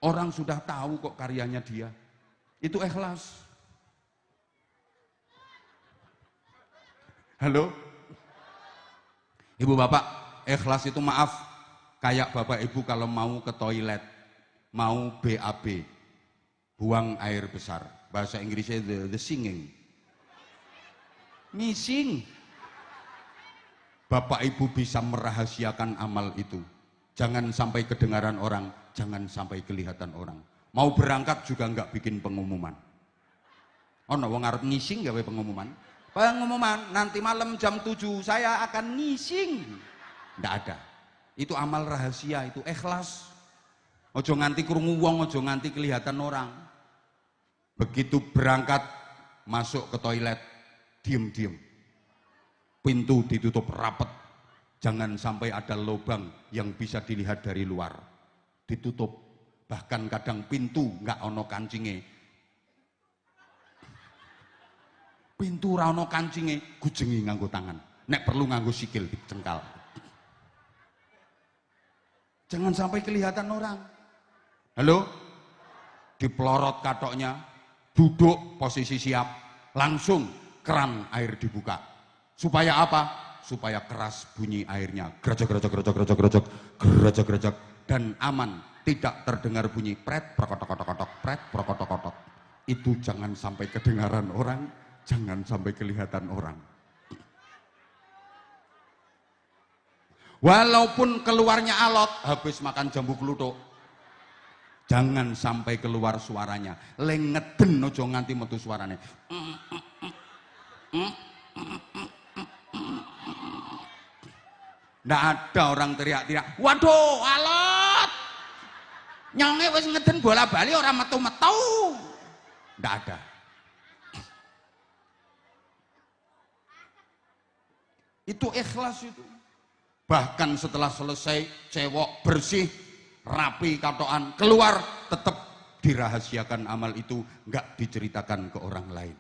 Orang sudah tahu kok karyanya dia. Itu ikhlas. Halo? Ibu bapak, ikhlas itu maaf. Kayak bapak ibu kalau mau ke toilet, mau BAB, buang air besar. Bahasa Inggrisnya the singing. Missing. Bapak ibu bisa merahasiakan amal itu. Jangan sampai kedengaran orang, jangan sampai kelihatan orang. Mau berangkat juga nggak bikin pengumuman. Ono wong arep ngising gawe pengumuman. Pengumuman nanti malam jam 7 saya akan ngising. Nggak ada. Itu amal rahasia, itu ikhlas. Ojo nganti krungu wong, ojo nganti kelihatan orang. Begitu berangkat masuk ke toilet, diem-diem. Pintu ditutup rapat, jangan sampai ada lubang yang bisa dilihat dari luar. Ditutup, bahkan kadang pintu nggak ono kancinge. Pintu ra ono kancinge, gujengi nganggo tangan. Nek perlu nganggo sikil dicengkal. Jangan sampai kelihatan orang. Halo? dipelorot katoknya, duduk posisi siap, langsung keran air dibuka. Supaya apa? Supaya keras bunyi airnya, gerejek dan aman, tidak terdengar bunyi pret prokotok-kotok, pret prokotok-kotok. Itu jangan sampai kedengaran orang, jangan sampai kelihatan orang. Walaupun keluarnya alot, habis makan jambu kluthuk, jangan sampai keluar suaranya. Lengeden ojo nganti metu suarane. Ndak ada orang teriak-teriak, waduh alot, nyonge wis ngeden bola bali orang metu-metu. Ndak ada. Itu ikhlas itu. Bahkan setelah selesai cewek bersih rapi katoan keluar, tetap dirahasiakan amal itu, nggak diceritakan ke orang lain.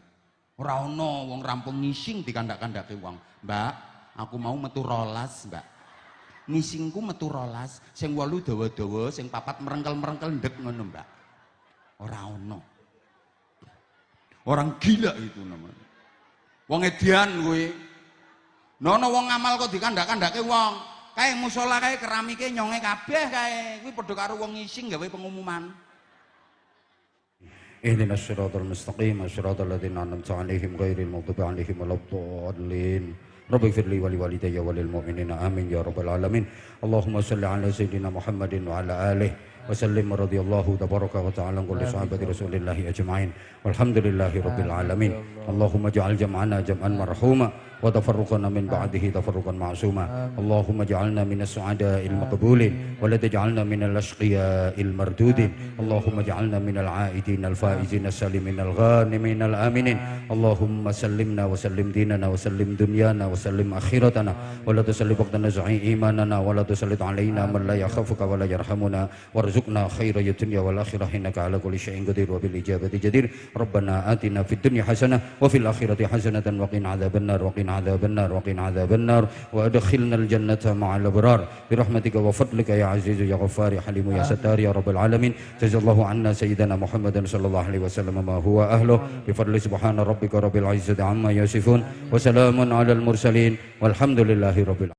Ora ono wong rampung ngising dikandak-kandake wong. Mbak, aku mau metu rolas, Mbak. Ngisingku metu rolas, sing 8 dawa-dawa, sing 4 merengkel-merengkel ndek ngono, Mbak. Ora ono. Orang gila itu namanya. Wong edian kuwi. Nono wong ngamal kok dikandak-kandake wong. Kae musala kae keramike nyonge kabeh kae. Kuwi padha karo wong ngising gawe pengumuman. Ihdinas siratal mustaqim, siratal ladzina an'amta 'alaihim ghairil maghdubi 'alaihim waladdallin. Rabbi firli wa liwalidayya wa lil mu'minina amin ya rabbal alamin. Allahumma shalli ala sayyidina Muhammadin wa ala alihi wa sallim radhiyallahu tabaraka wa ta'ala kulli sahabati rasulillahi ajma'in. Walhamdulillahi rabbil alamin. Allahumma ja'al jam'ana jam'an marhuma wa tafarruqana min ba'dihi tafarruqan ma'suma. Allahumma ja'alna minas su'ada'il maqbulin wa la taj'alna minal ashqiya'il mardudin. Allahumma ja'alna minal 'aidin al-faizin as-salimin al-ghanimin al-aminin. Allahumma sallimna wa sallim dinana wa sallim dunyana wa sallim akhiratana wa la tusallit waqtana za'i imanana wa la tusallit alaina man la yakhafuka wa la yarhamuna warzuqna khaira dunya wal akhirah innaka ala kulli syai'in qadir wa bil ijabati jadir. Rabbana atina fid dunya hasanah wa fil akhirati hasanatan wa qina adzabannar wa qina adzabannar wa qina adzabannar wa adkhilnal jannata ma'al abrar bi rahmatika wa fadlika ya azizu ya ghaffar ya halim ya sattar ya rabbal alamin. Jazallahu anna sayyidina Muhammadan sallallahu alaihi wasallam ma huwa ahluh bi fadli subhana rabbika rabbil izzati amma yasifun wa salamun alal mursalin walhamdulillahi rabbil alamin.